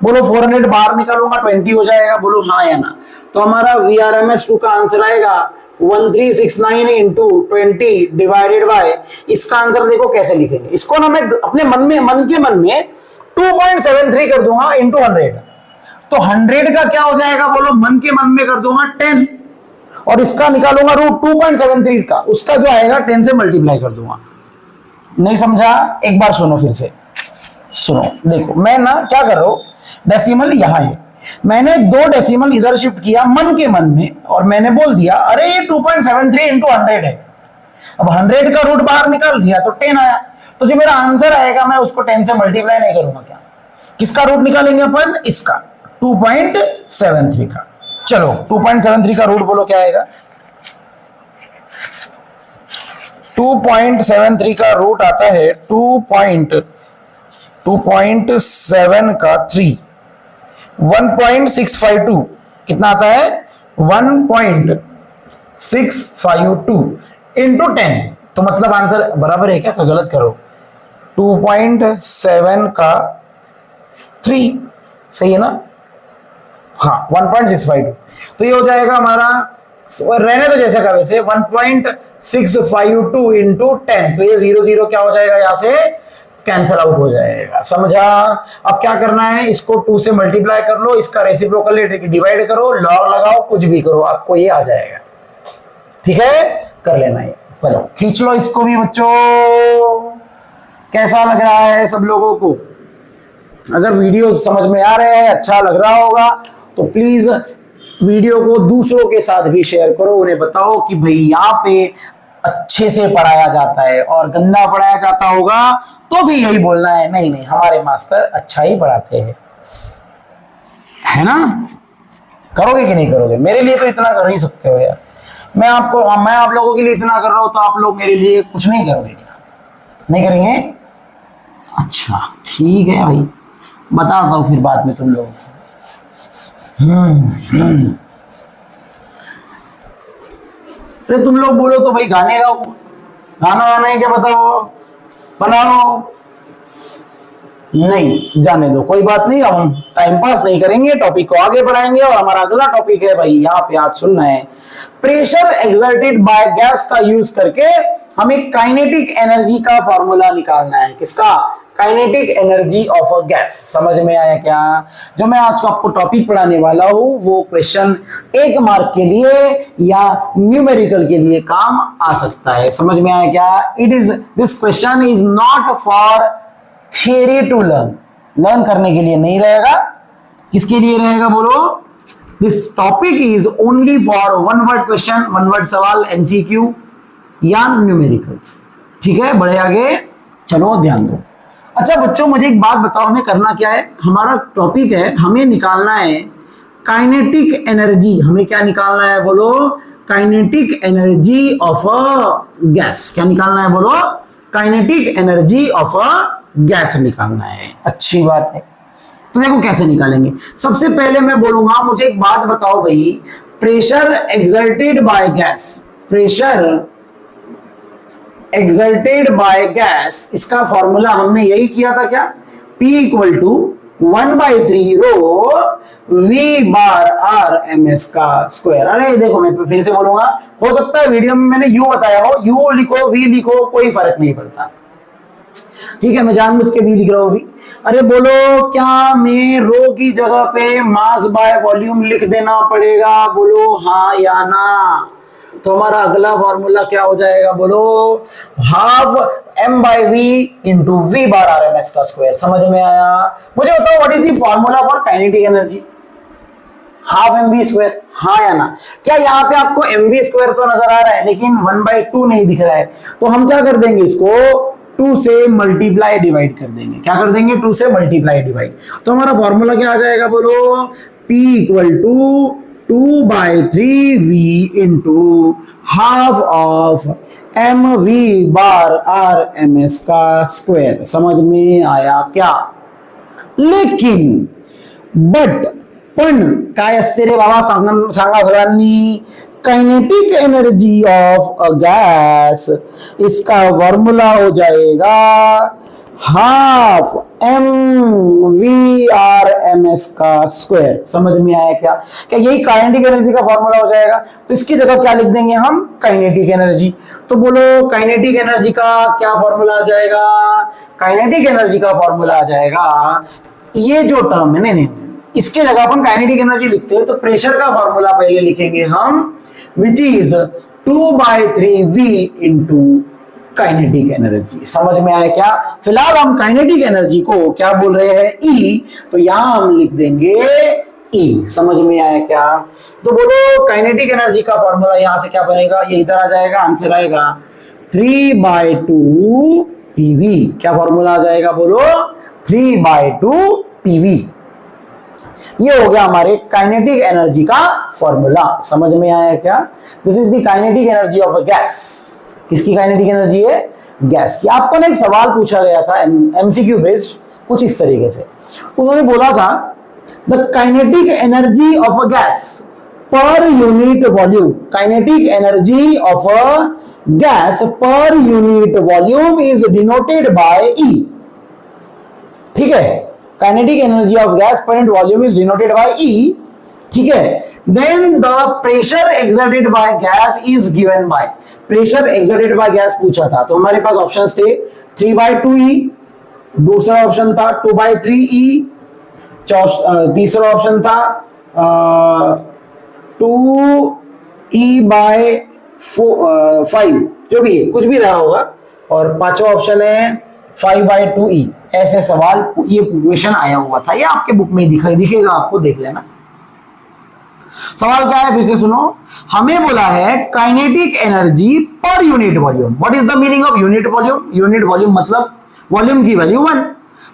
[SPEAKER 1] बोलो 400 बाहर निकालूंगा 20 हो जाएगा, बोलो हाँ या ना। तो हमारा VRMS2 का आंसर आएगा 1369 × 20 डिवाइडेड बाय, इसका आंसर देखो कैसे लिखेंगे। इसको ना मैं अपने मन के मन में 2.73 कर दूंगा × 100। तो 100 का क्या हो जाएगा, बोलो मन के मन में कर दूंगा 10, और इसका निकालूंगा रूट 2.73 का, उसका जो आएगा 10 से मल्टीप्लाई कर दूंगा। नहीं समझा, एक बार सुनो फिर से सुनो। देखो मैं ना क्या कर रहा हूं, डेसिमल यहां है, मैंने 2 डेसिमल इधर शिफ्ट किया मन के मन में, और मैंने बोल दिया अरे ये 2.73 × 100 है। अब 100 का रूट बाहर निकाल दिया तो 10 आया, तो जो मेरा आंसर आएगा मैं उसको 10 से मल्टीप्लाई नहीं करूंगा। क्या, किसका रूट निकालेंगे अपन, इसका 2.73 का। चलो 2.73 का रूट बोलो क्या आएगा, 2.73 का रूट आता है 2.7 का 3, 1.652 कितना आता है, 1.652 इंटू 10। तो मतलब आंसर बराबर है क्या, गलत करो। 2.7 का 3, सही है ना? हाँ 1.652, तो ये हो जाएगा हमारा, रहने तो जैसे का वैसे 1.652 इंटू 10, तो ये 0 0 क्या हो जाएगा, यहां से कैंसल आउट हो जाएगा, समझा? अब क्या करना है, इसको 2 से मल्टीप्लाई कर लो, इसका रेसिप्रोकल डिवाइड करो, लॉग लगाओ, कुछ भी करो, आपको ये आ जाएगा। ठीक है, कर लेना ये। चलो खींच लो इसको भी बच्चों। कैसा लग रहा है सब लोगों को? अगर वीडियो समझ में आ रहे हैं, अच्छा लग रहा होगा, तो प्लीज वीडियो को दूसरों के साथ भी शेयर करो, उन्हें बताओ कि भाई यहाँ पे अच्छे से पढ़ाया जाता है, और गंदा पढ़ाया जाता होगा तो भी यही बोलना है, नहीं नहीं हमारे मास्टर अच्छा ही पढ़ाते हैं, है ना? करोगे कि नहीं करोगे? मेरे लिए तो इतना कर ही सकते हो यार। मैं आप लोगों के लिए इतना कर रहा हूं, तो आप लोग मेरे लिए कुछ नहीं करोगे क्या? नहीं करेंगे? अच्छा ठीक है भाई, बताता हूं फिर बाद में तुम लोगों को। अरे तुम लोग बोलो तो भाई गाने गाओ, गाना गाना है क्या? बताओ, बनाओ। नहीं, जाने दो, कोई बात नहीं, हम टाइम पास नहीं करेंगे, टॉपिक को आगे बढ़ाएंगे। और हमारा अगला टॉपिक है भाई, यहाँ पे आज सुनना है, प्रेशर एक्सर्टेड बाय गैस का यूज करके हमें काइनेटिक एनर्जी का फॉर्मूला निकालना है। किसका? Kinetic energy of a gas. समझ में आया क्या? जो मैं आज को आपको टॉपिक पढ़ाने वाला हूं, वो क्वेश्चन 1 मार्क के लिए या न्यूमेरिकल के लिए काम आ सकता है। समझ में आया क्या? This question is not for theory to learn करने के लिए नहीं रहेगा। किसके लिए रहेगा बोलो? This topic is only for 1 word question, 1 word सवाल, एमसीक्यू या न्यूमेरिकल्स। ठीक है, बढ़े आगे, चलो ध्यान दो। अच्छा बच्चों, मुझे एक बात बताओ, हमें करना क्या है? हमारा टॉपिक है, हमें निकालना है काइनेटिक एनर्जी। हमें क्या निकालना है बोलो? Kinetic energy of a gas. क्या निकालना है बोलो? Kinetic energy of a gas निकालना है। अच्छी बात है, तो देखो कैसे निकालेंगे। सबसे पहले मैं बोलूंगा, मुझे एक बात बताओ भाई, pressure exerted by gas, pressure exerted by gas, इसका फॉर्मूला हमने यही किया था क्या? P equal to 1/3 rho V bar R MS का स्क्वायर। अरे देखो, मैं फिर से बोलूंगा, हो सकता है वीडियो में मैंने U बताया हो, U लिखो V लिखो, कोई फर्क नहीं पड़ता। ठीक है, मैं जानबूझ के भी लिख रहा हूं अभी। अरे बोलो, क्या मैं रो की जगह पे मास बाय वॉल्यूम लिख देना पड़ेगा? बोलो हाँ या ना। तो हमारा अगला फॉर्मूला क्या हो जाएगा बोलो? Half m/v into v bar RMS का स्क्वायर। समझ में आया? मुझे बताओ, what is the formula for kinetic energy? Half mv square, हाँ या ना? क्या यहाँ पे आपको mv स्क्वायर तो नजर आ रहा है, लेकिन 1/2 नहीं दिख रहा है, तो हम क्या कर देंगे, इसको 2 से मल्टीप्लाई डिवाइड कर देंगे। क्या कर देंगे? 2 से मल्टीप्लाई डिवाइड। तो हमारा फॉर्मूला क्या आ जाएगा बोलो? P equal to 2/3v into half of mv bar RMS का स्क्वायर। समझ में आया क्या? लेकिन पण काय असते रे बाबा? सांगा सगळ्यांनी। Kinetic energy of a gas, इसका फॉर्मूला हो जाएगा हाफ mv/ms का स्क्वायर। समझ में आया क्या? क्या यही काइनेटिक एनर्जी का फॉर्मूला हो जाएगा? तो इसकी जगह क्या लिख देंगे हम? Kinetic energy. तो बोलो, काइनेटिक एनर्जी का क्या फॉर्मूला आ जाएगा? काइनेटिक एनर्जी का फॉर्मूला आ जाएगा, ये जो टर्म है, नहीं, इसके जगह अपन काइनेटिक एनर्जी लिखते हैं, तो प्रेशर का फॉर्मूला पहले लिखेंगे हम, which is 2/3v into kinetic energy. समझ में आया क्या? फिलहाल हम काइनेटिक एनर्जी को क्या बोल रहे हैं? E, तो यहां हम लिख देंगे E। समझ में आया क्या? तो बोलो, काइनेटिक एनर्जी का फॉर्मूला यहां से क्या बनेगा? ये इधर आ जाएगा, आंसर आएगा 3/2 PV। क्या फॉर्मूला आ जाएगा बोलो? 3/2 PV। ये हो गया हमारे काइनेटिक एनर्जी का फॉर्मूला। समझ में आया क्या? This is the kinetic energy of a gas. किसकी काइनेटिक एनर्जी है? गैस की। आपको ना एक सवाल पूछा गया था एमसीक्यू बेस्ड, कुछ इस तरीके से। उन्होंने बोला था, the kinetic energy of a gas per unit volume, kinetic energy of a gas per unit volume is denoted by E। ठीक है, kinetic energy of gas per unit volume is denoted by E, ठीक है। Then the pressure exerted by gas is given by, pressure exerted by gas पूछा था, तो हमारे पास options थे 3/2E, दूसरा ऑप्शन था 2/3E, तीसरा ऑप्शन था 2E/5, जो भी है, कुछ भी रहा होगा, और पांचवा ऑप्शन है 5/2E। ऐसे सवाल, ये क्वेश्चन आया हुआ था, ये आपके बुक में दिखेगा, आपको देख लेना। सवाल क्या है, फिर से सुनो। हमें बोला है काइनेटिक एनर्जी पर unit volume. What is the meaning of unit volume? Unit volume मतलब वॉल्यूम की वैल्यू 1।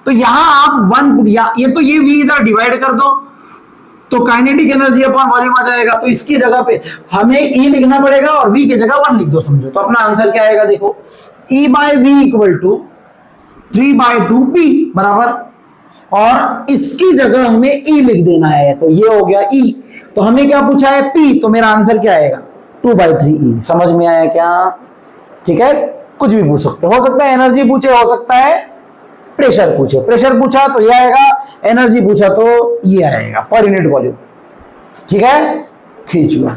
[SPEAKER 1] तो यहां आप 1 ये तो ये v इधर डिवाइड कर दो, तो काइनेटिक एनर्जी अपॉन वॉल्यूम आ जाएगा। तो इसकी जगह पे हमें E लिखना पड़ेगा और v की जगह 1 लिख दो, समझो। तो अपना आंसर क्या आएगा, देखो, E/v = 3/2p बराबर, और इसकी जगह हमें E लिख देना है, तो ये हो गया E। तो हमें क्या पूछा है, P, तो मेरा आंसर क्या आएगा 2/3E। समझ में आया क्या? ठीक है, कुछ भी पूछ सकते हो सकता है एनर्जी पूछे, हो सकता है प्रेशर पूछे। प्रेशर पूछा तो ये आएगा, एनर्जी पूछा तो ये आएगा, पर यूनिट वॉल्यूम। ठीक है, खींच लो।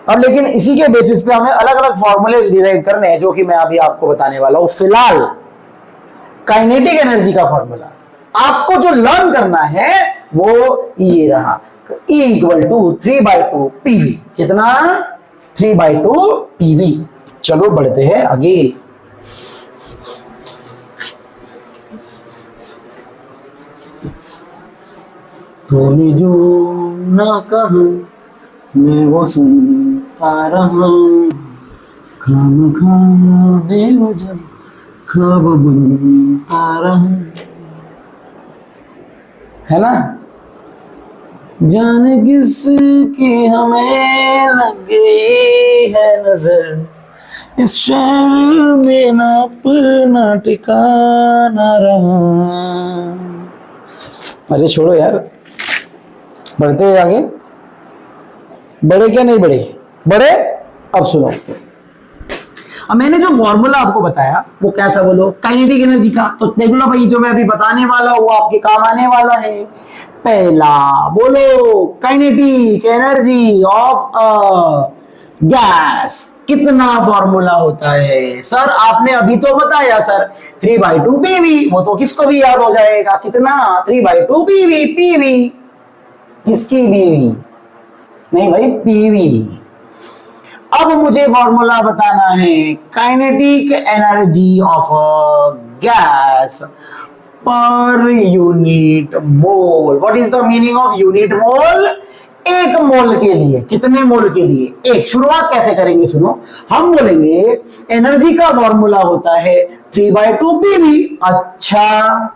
[SPEAKER 1] अब लेकिन इसी के बेसिस पे हमें अलग अलग फॉर्मूले डिराइव करने हैं, जो कि मैं अभी आपको बताने वाला हूं। फिलहाल काइनेटिक एनर्जी का फॉर्मूला आपको जो लर्न करना है वो ये रहा, E = 3/2 PV। कितना? 3/2 PV। चलो बढ़ते हैं आगे। तूने जो ना कहा मैं वो सुनता रहा, खामखा बेवजह ख्वाब बुनता रहा, है ना? जाने किसकी हमें लग गई है नजर, इस शहर में ना अपना ठिकाना रहा। अरे छोड़ो यार, बढ़ते हैं आगे। बड़े क्या नहीं बड़े? बड़े। अब सुनो, अब मैंने जो फॉर्मूला आपको बताया वो क्या था, बोलो, काइनेटिक एनर्जी का। तो देख लो भाई, जो मैं अभी बताने वाला हूं वो आपके काम आने वाला है। पहला बोलो, kinetic energy of a gas कितना फॉर्मूला होता है? सर आपने अभी तो बताया सर 3/2 PV, वो तो किसको भी याद हो जाएगा। कितना? 3/2 PV। PV किसकी? बीवी नहीं भाई, PV। अब मुझे फॉर्मूला बताना है kinetic energy of gas per unit mole. What is the meaning of unit mole? एक मोल के लिए। कितने मोल के लिए? एक। शुरुआत कैसे करेंगे, सुनो। हम बोलेंगे एनर्जी का फॉर्मूला होता है 3/2 PV। अच्छा,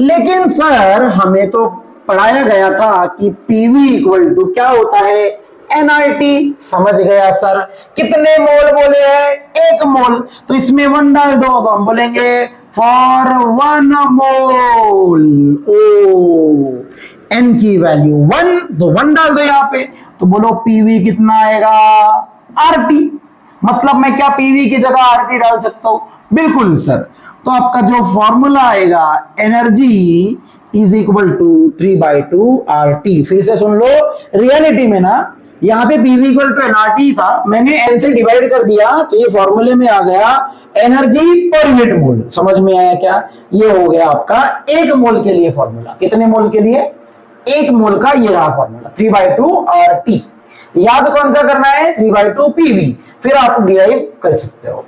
[SPEAKER 1] लेकिन सर हमें तो पढ़ाया गया था कि PV = क्या होता है? nRT। समझ गया सर। कितने मोल बोले हैं? 1 मोल। तो इसमें 1 डाल दो, तो हम बोलेंगे फॉर 1 मोल ओ n की वैल्यू 1, तो 1 डाल दो यहाँ पे। तो बोलो PV कितना आएगा? RT। मतलब मैं क्या PV की जगह RT डाल सकता हूं? बिल्कुल सर। तो आपका जो फॉर्मूला आएगा, energy is equal to 3/2 RT। फिर से सुन लो, रियलिटी में ना यहाँ पे PV = nRT था, मैंने n से डिवाइड कर दिया तो ये फॉर्मूले में आ गया एनर्जी पर यूनिट मोल। समझ में आया क्या? ये हो गया आपका 1 मोल के लिए फॉर्मूला। कितने मोल के लिए? 1 मोल का ये रहा फॉर्मूला 3/2 RT। याद कौन सा करना है? 3/2 PV। फिर आप डिराइव कर सकते हो।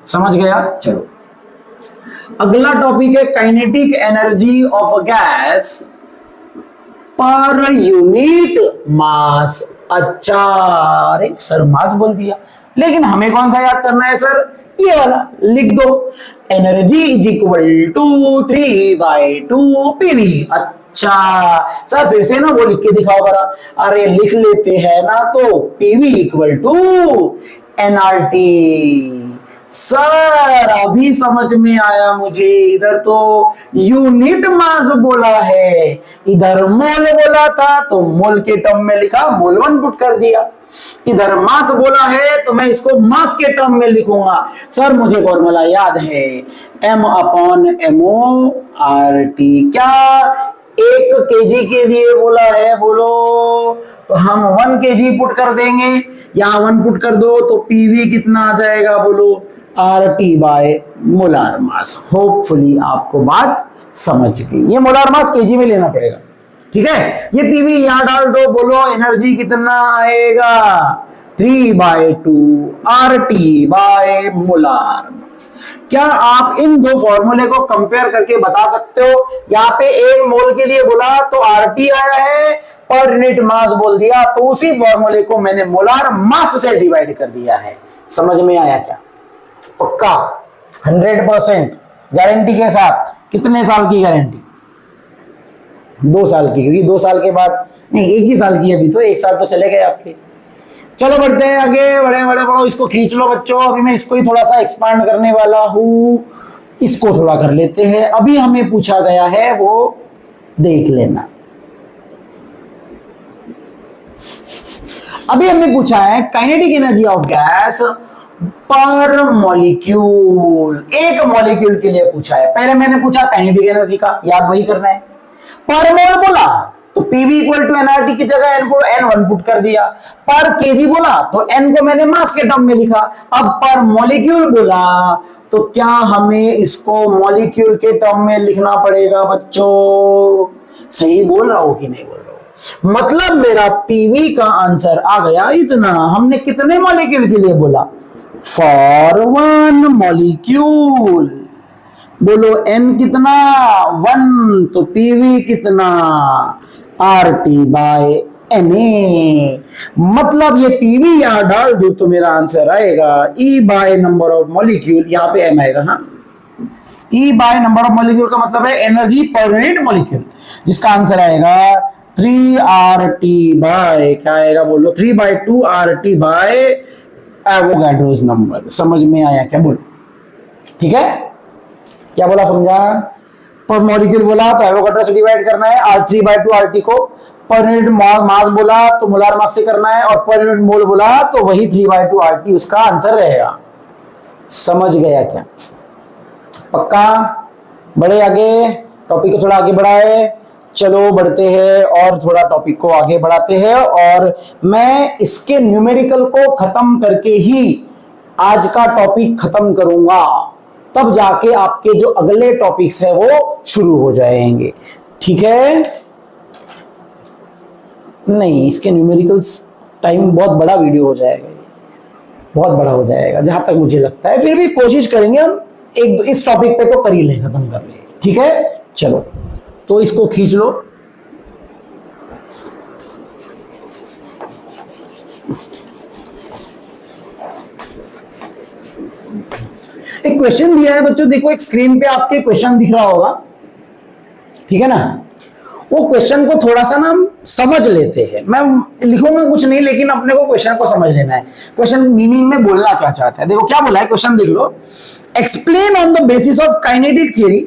[SPEAKER 1] समझ गया? चलो अगला टॉपिक है kinetic energy of gas per unit mass. अच्छा, अरे सर मास बोल दिया, लेकिन हमें कौन सा याद करना है सर? ये वाला लिख दो, energy is equal to 3/2 PV। अच्छा सर, फिर से ना वो लिख के दिखाओ बरा। अरे लिख लेते हैं ना, तो PV = nRT। सर अभी समझ में आया मुझे, इधर तो यूनिट मास बोला है, इधर मोल बोला था तो मोल के टर्म में लिखा, मोल 1 पुट कर दिया। इधर मास बोला है तो मैं इसको मास के टर्म में लिखूंगा। सर मुझे फॉर्मूला याद है, M/MO RT। क्या? केजी के लिए बोला है, बोलो तो हम 1 केजी पुट कर देंगे, यहां 1 पुट कर दो तो पीवी कितना आ जाएगा, बोलो RT by molar mass. Hopefully आपको बात समझ गई। ये मोलार मास केजी में लेना पड़ेगा, ठीक है। ये पीवी यहां डाल दो, बोलो एनर्जी कितना आएगा 3/2 RT बाय मोलार मास। क्या आप इन दो फॉर्मूले को कंपेयर करके बता सकते हो? यहाँ पे 1 मोल के लिए बोला तो RT आया है, पर यूनिट मास बोल दिया तो उसी फॉर्मूले को मैंने मोलार मास से डिवाइड कर दिया है। समझ में आया क्या? पक्का 100% गारंटी के साथ। कितने साल की गारंटी? 2 साल की, क्योंकि 2 साल के बाद नहीं, 1 ही साल की अभी तो, 1 साल तो चले गए आपके। चलो बढ़ते हैं आगे, बड़े बड़े बड़ो, इसको खींच लो बच्चों। अभी मैं इसको ही थोड़ा सा एक्सपांड करने वाला हूं, इसको थोड़ा कर लेते हैं। अभी हमें पूछा गया है वो देख लेना। अभी हमें पूछा है काइनेटिक एनर्जी ऑफ गैस पर मॉलिक्यूल। एक मॉलिक्यूल के लिए पूछा है। पहले मैंने पूछा काइनेटिक एनर्जी का, याद वही करना है। पर मोल बोला तो पीवी इक्वल टू एनआरटी की जगह एन को N1 पुट कर दिया। पर केजी बोला तो एन को मैंने मास के टर्म में लिखा। अब पर मॉलिक्यूल बोला तो क्या हमें इसको मॉलिक्यूल के टर्म में लिखना पड़ेगा बच्चों? सही बोल रहा हो कि नहीं बोल रहा हो? मतलब मेरा पीवी का आंसर आ गया इतना। हमने कितने मॉलिक्यूल के लिए बोला? For 1 molecule. बोलो n कितना 1, तो पीवी कितना RT बाय Na। मतलब ये पीवी यहां डाल दो तो मेरा आंसर आएगा E by number of molecule, यहां पे m आएगा। हाँ, E by number of molecule का मतलब है एनर्जी पर यूनिट मॉलिक्यूल, जिसका आंसर आएगा 3RT बाय, क्या आएगा बोलो, 3/2 RT बाय एवोगाड्रोस नंबर। समझ में आया क्या? बोलो ठीक है। क्या बोला समझा? पर मॉलिक्यूल बोला तो एवोगाड्रो से डिवाइड करना है, R3/2 RT को। पर यूनिट मास बोला तो मोलार मास से करना है, और पर यूनिट मोल बोला तो वही 3/2 RT उसका आंसर रहेगा। समझ गया क्या? पक्का? बढ़े आगे, टॉपिक को थोड़ा आगे बढ़ाए। चलो बढ़ते हैं और थोड़ा टॉपिक को आगे बढ़ाते हैं, और मैं इसके न्यूमेरिकल को खत्म करके ही आज का टॉपिक खत्म करूंगा। तब जाके आपके जो अगले टॉपिक्स है वो शुरू हो जाएंगे, ठीक है? नहीं, इसके न्यूमेरिकल्स टाइम बहुत बड़ा वीडियो हो जाएगा, बहुत बड़ा हो जाएगा जहां तक मुझे लगता है। फिर भी कोशिश करेंगे हम एक इस टॉपिक पे तो कर ही ले, खत्म कर ले, ठीक है? चलो तो इसको खींच लो। एक क्वेश्चन दिया है बच्चों, देखो एक स्क्रीन पे आपके क्वेश्चन दिख रहा होगा, ठीक है ना? वो क्वेश्चन को थोड़ा सा ना हम समझ लेते हैं। मैं लिखूंगा कुछ नहीं, लेकिन अपने को क्वेश्चन को समझ लेना है। क्वेश्चन मीनिंग में बोलना क्या चाहता है, देखो क्या बोला है क्वेश्चन, देख लो। Explain on the basis of kinetic theory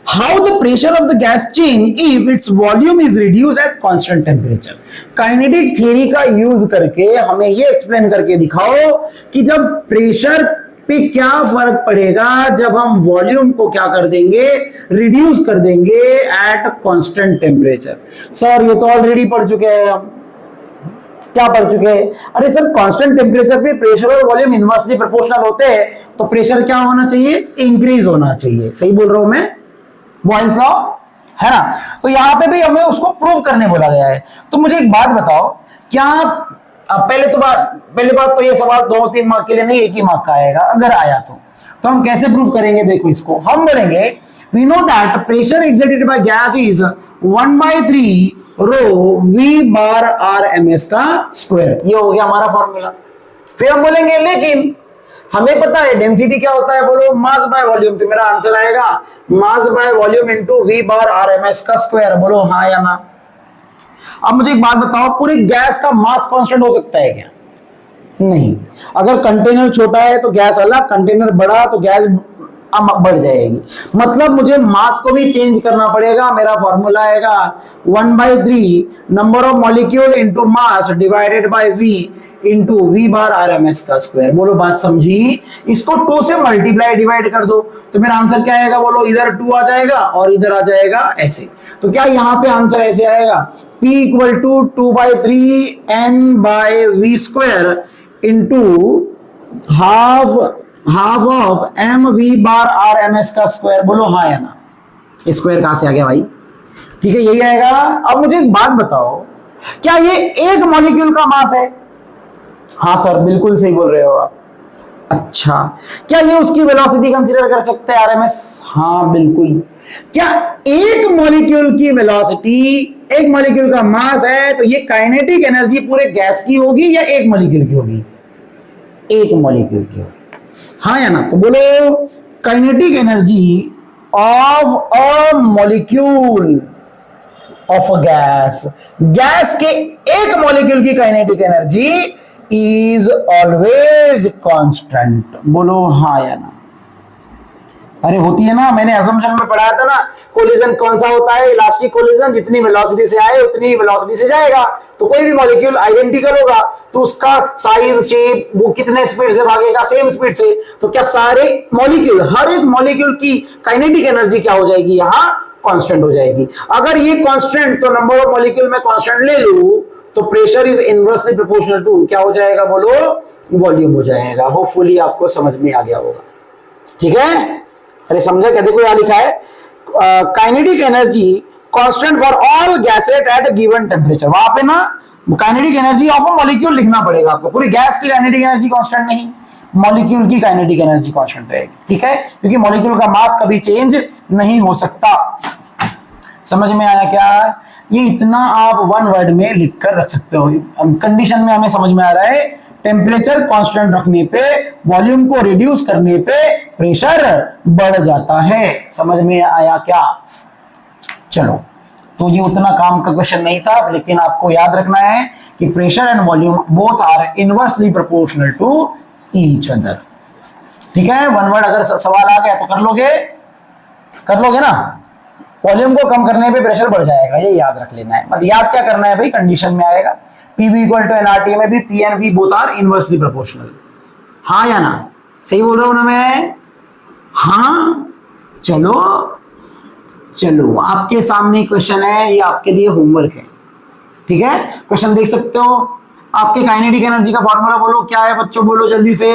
[SPEAKER 1] how the pressure of the gas change if its volume is reduce at constant temperature. Kinetic theory का यूज करके हमें ये एक्सप्लेन करके दिखाओ कि जब प्रेशर पे क्या फर्क पड़ेगा जब हम वॉल्यूम को क्या कर देंगे, रिड्यूस कर देंगे एट कांस्टेंट टेम्परेचर। सर ये तो ऑलरेडी पढ़ चुके हैं हम। क्या पढ़ चुके हैं? अरे सर, कांस्टेंट टेम्परेचर पे प्रेशर और वॉल्यूम इनवर्सली प्रोपोर्शनल होते हैं, तो प्रेशर क्या होना चाहिए? इंक्रीज होना चाहिए। सही बोल रहा हूं मैं? बॉयल्स लॉ है ना? तो यहां पे भी हमें उसको प्रूव करने बोला गया है। तो मुझे एक बात बताओ, क्या पहले बात तो ये सवाल 2-3 मार्क के लिए नहीं, 1 ही मार्क का आएगा अगर आया तो हम कैसे प्रूव करेंगे? देखो इसको हम बोलेंगे, we know that pressure exerted by gas is 1/3 rho V bar RMS का स्क्वायर। ये हो गया हमारा फॉर्मूला। फिर हम बोलेंगे लेकिन हमें पता है डेंसिटी क्या होता है, बोलो मास बाय वॉल्यूम। तो मेरा आंसर आएगा mass by volume into V bar RMS का स्क्वायर। बोलो हाँ या ना? अब मुझे एक बात बताओ, पूरी गैस का मास कांस्टेंट हो सकता है क्या? नहीं। अगर कंटेनर छोटा है तो गैस अलग, कंटेनर बड़ा तो गैस अब बढ़ जाएगी, मतलब मुझे मास को भी चेंज करना पड़ेगा। मेरा फॉर्मूला आएगा 1/3 number of molecule into mass divided by v into V bar R M S का स्क्वायर। बोलो बात समझी? इसको 2 से मल्टीप्लाई डिवाइड कर दो तो मेरा आंसर क्या आएगा? बोलो इधर 2 आ जाएगा और इधर आ जाएगा ऐसे। तो क्या यहाँ पे आंसर ऐसे आएगा P equal to 2/3 n by V square into half of M V bar R M S का स्क्वायर। बोलो हाँ या ना? स्क्वायर कहां से आ गया भाई? ठीक है, यही आएगा। अब मुझे एक बात बताओ, क्या ये एक मॉलिक्यूल का मास है? हाँ सर, बिल्कुल सही बोल रहे हो आप। अच्छा, क्या ये उसकी वेलोसिटी कंसीडर कर सकते हैं आरएमएस? हाँ बिल्कुल। क्या एक मॉलिक्यूल की वेलोसिटी, एक मॉलिक्यूल का मास है तो ये काइनेटिक एनर्जी पूरे गैस की होगी या एक मॉलिक्यूल की होगी? एक मॉलिक्यूल की होगी। हाँ या ना? तो बोलो kinetic energy of a molecule of a gas, gas के एक मॉलिक्यूल की kinetic energy is always constant. बोलो हाँ या ना? अरे होती है ना, मैंने असम्पशन में पढ़ाया था ना, कोलिजन कौन सा होता है? इलास्टिक कोलिजन, जितनी वेलोसिटी से आए उतनी वेलोसिटी से जाएगा। तो कोई भी मॉलिक्यूल आइडेंटिकल होगा तो उसका साइज, शेप, वो कितने स्पीड से भागेगा, सेम स्पीड से। तो क्या सारे मॉलिक्यूल, हर एक मॉलिक्यूल की काइनेटिक एनर्जी क्या हो जाएगी? यहाँ कांस्टेंट हो जाएगी। अगर ये कांस्टेंट, तो नंबर ऑफ मॉलिक्यूल में कांस्टेंट ले लूं तो pressure is inversely proportional to क्या हो जाएगा? बोलो वॉल्यूम हो जाएगा। होपफुली आपको समझ में आ गया होगा। ठीक है? अरे समझा क्या? देखो यहां लिखा है kinetic energy constant for all gases at a given temperature. वहां पे ना kinetic energy of a molecule लिखना पड़ेगा आपको। पूरी गैस की काइनेटिक एनर्जी कांस्टेंट नहीं, मॉलिक्यूल की काइनेटिक एनर्जी कांस्टेंट रहेगी। ठीक है? क्योंकि मॉलिक्यूल का मास कभी चेंज नहीं हो सकता। समझ में आया क्या? ये इतना आप वन वर्ड में लिखकर रख सकते हो। कंडीशन में हमें समझ में आ रहा है, टेम्परेचर कांस्टेंट रखने पे, वॉल्यूम को रिड्यूस करने पे प्रेशर बढ़ जाता है। समझ में आया क्या? चलो, तो ये उतना काम का क्वेश्चन नहीं था, लेकिन आपको याद रखना है कि pressure and volume both are inversely proportional to each other. ठीक है? वन वर्ड अगर सवाल आ गया तो कर लोगे ना? वॉल्यूम को कम करने पे प्रेशर बढ़ जाएगा, ये याद रख लेना है। मतलब याद क्या करना है भाई, कंडीशन में आएगा PV इक्वल टू nRT में भी P and V both are inversely proportional. हाँ या ना? सही बोल रहा हूं ना मैं? हाँ। चलो आपके सामने क्वेश्चन है, ये आपके लिए होमवर्क है। ठीक है? क्वेश्चन देख सकते हो। आपके काइनेटिक एनर्जी का फॉर्मूला बोलो क्या है बच्चों? बोलो जल्दी से।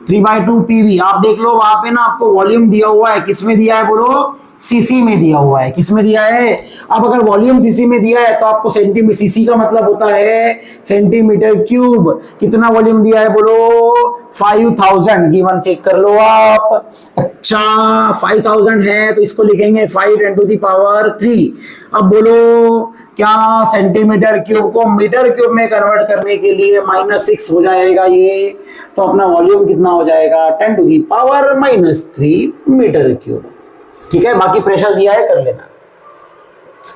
[SPEAKER 1] 3/2 PV। आप देख लो वहां पे ना आपको वॉल्यूम दिया हुआ है, किसमें दिया है? बोलो सीसी में दिया हुआ है। किसमें दिया है? अब अगर वॉल्यूम सीसी में दिया है तो आपको सेंटीमीटर, सीसी का मतलब होता है सेंटीमीटर क्यूब। कितना वॉल्यूम दिया है? बोलो 5000 गिवन, चेक कर लो आप। अच्छा 5000 है तो इसको लिखेंगे 5 × 10⁻3। अब बोलो क्या सेंटीमीटर क्यूब को मीटर क्यूब में कन्वर्ट करने के लिए -6 हो जाएगा ये, तो अपना वॉल्यूम कितना हो जाएगा? 10⁻³ मीटर क्यूब। ठीक है? बाकी प्रेशर दिया है, कर लेना।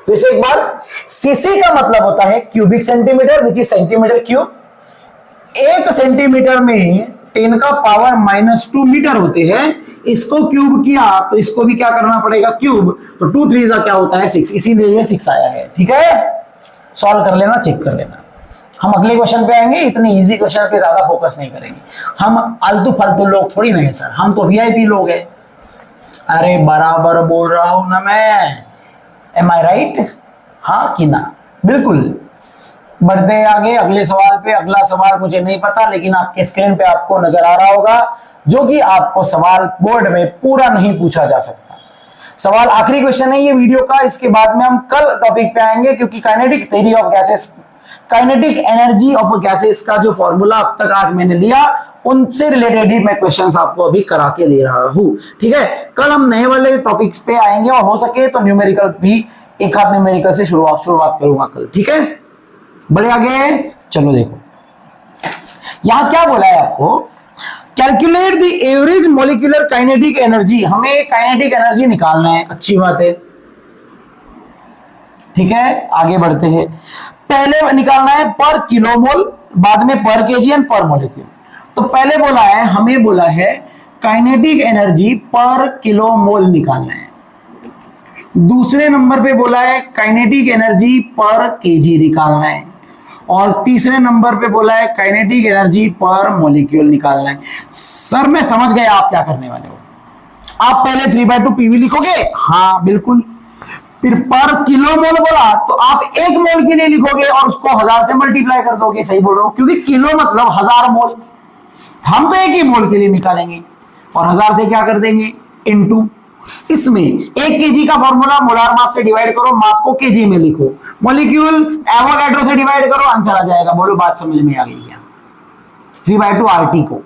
[SPEAKER 1] फिर से एक बार, सीसी का मतलब होता है cubic centimetre, which is centimetre cube. 1 centimetre में 10⁻² मीटर होते हैं। इसको क्यूब किया तो इसको भी क्या करना पड़ेगा? क्यूब। तो 2 3 क्या होता है? 6, इसीलिए ये 6 आया है। ठीक है? सॉल्व कर लेना, चेक कर लेना। हम अगले क्वेश्चन पे आएंगे, इतने इजी क्वेश्चन पे ज्यादा फोकस नहीं करेंगे। हम आलतू फालतू लोग थोड़ी नहीं सर, हम तो VIP लोग हैं। अरे बराबर बोल रहा हूं ना मैं? एम आई राइट? हाँ कि ना? बिल्कुल। बढ़ते आगे अगले सवाल पे। अगला सवाल मुझे नहीं पता, लेकिन आपके स्क्रीन पे आपको नजर आ रहा होगा, जो कि आपको सवाल बोर्ड में पूरा नहीं पूछा जा सकता। सवाल आखिरी क्वेश्चन है ये वीडियो का। इसके बाद में हम कल टॉपिक पे आएंगे, क्योंकि kinetic theory of gases, kinetic energy of gases का जो फॉर्मूला अब तक आज मैंने लिया, उनसे रिलेटेड ही मैं क्वेश्चंस आपको अभी करा के दे रहा हूं। ठीक है? कल हम नए वाले टॉपिक्स पे आएंगे और हो सके तो न्यूमेरिकल भी, एक आध न्यूमेरिकल से शुरुआत करूंगा कल। ठीक है? बड़े आगे चलो। देखो यहां क्या बोला है आपको, calculate the average molecular kinetic energy. हमें काइनेटिक एनर्जी निकालना है। अच्छी बात है। ठीक है? आगे बढ़ते हैं। पहले निकालना है पर किलोमोल, बाद में पर केजी एंड पर मॉलिक्यूल। तो पहले बोला है, हमें बोला है काइनेटिक एनर्जी पर किलो मोल निकालना है। दूसरे नंबर पे बोला है काइनेटिक एनर्जी पर केजी निकालना है। और तीसरे नंबर पे बोला है काइनेटिक एनर्जी पर मॉलिक्यूल निकालना है। सर मैं समझ गया आप क्या करने वाले हो। आप पहले 3/2 पीवी लिखोगे, हाँ बिल्कुल, फिर पर किलो मोल बोला तो आप 1 मोल के लिए लिखोगे और उसको 1000 से मल्टीप्लाई कर दोगे। सही बोल रहा हूं, क्योंकि किलो मतलब 1000 मोल, हम तो 1 ही मोल के लिए निकालेंगे और 1000 से क्या कर देंगे इनटू। इसमें 1 केजी का फॉर्मूला मोलार मास से डिवाइड करो, मास को केजी में लिखो, मॉलिक्यूल एवोगैड्रो से डिवाइड करो, आंसर आ जाएगा। बोलो बात समझ में आ गई क्या? 3/2 RT को।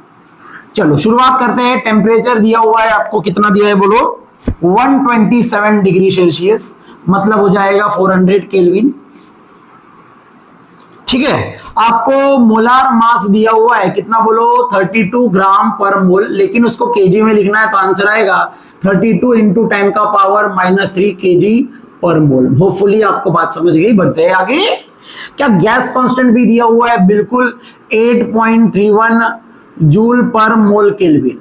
[SPEAKER 1] चलो शुरुआत करते हैं। टेम्परेचर दिया हुआ है आपको, कितना दिया है बोलो? 127 डिग्री सेल्सियस, मतलब हो जाएगा 400 केल्विन। ठीक है, आपको मोलार मास दिया हुआ है कितना बोलो? 32 ग्राम पर मोल, लेकिन उसको केजी में लिखना है तो आंसर आएगा 32 इंटू 10 का पावर -3 केजी पर मोल। होपफुली आपको बात समझ गई। बढ़ते हैं आगे। क्या गैस कांस्टेंट भी दिया हुआ है? बिल्कुल, 8.31 जूल पर मोल केल्विन,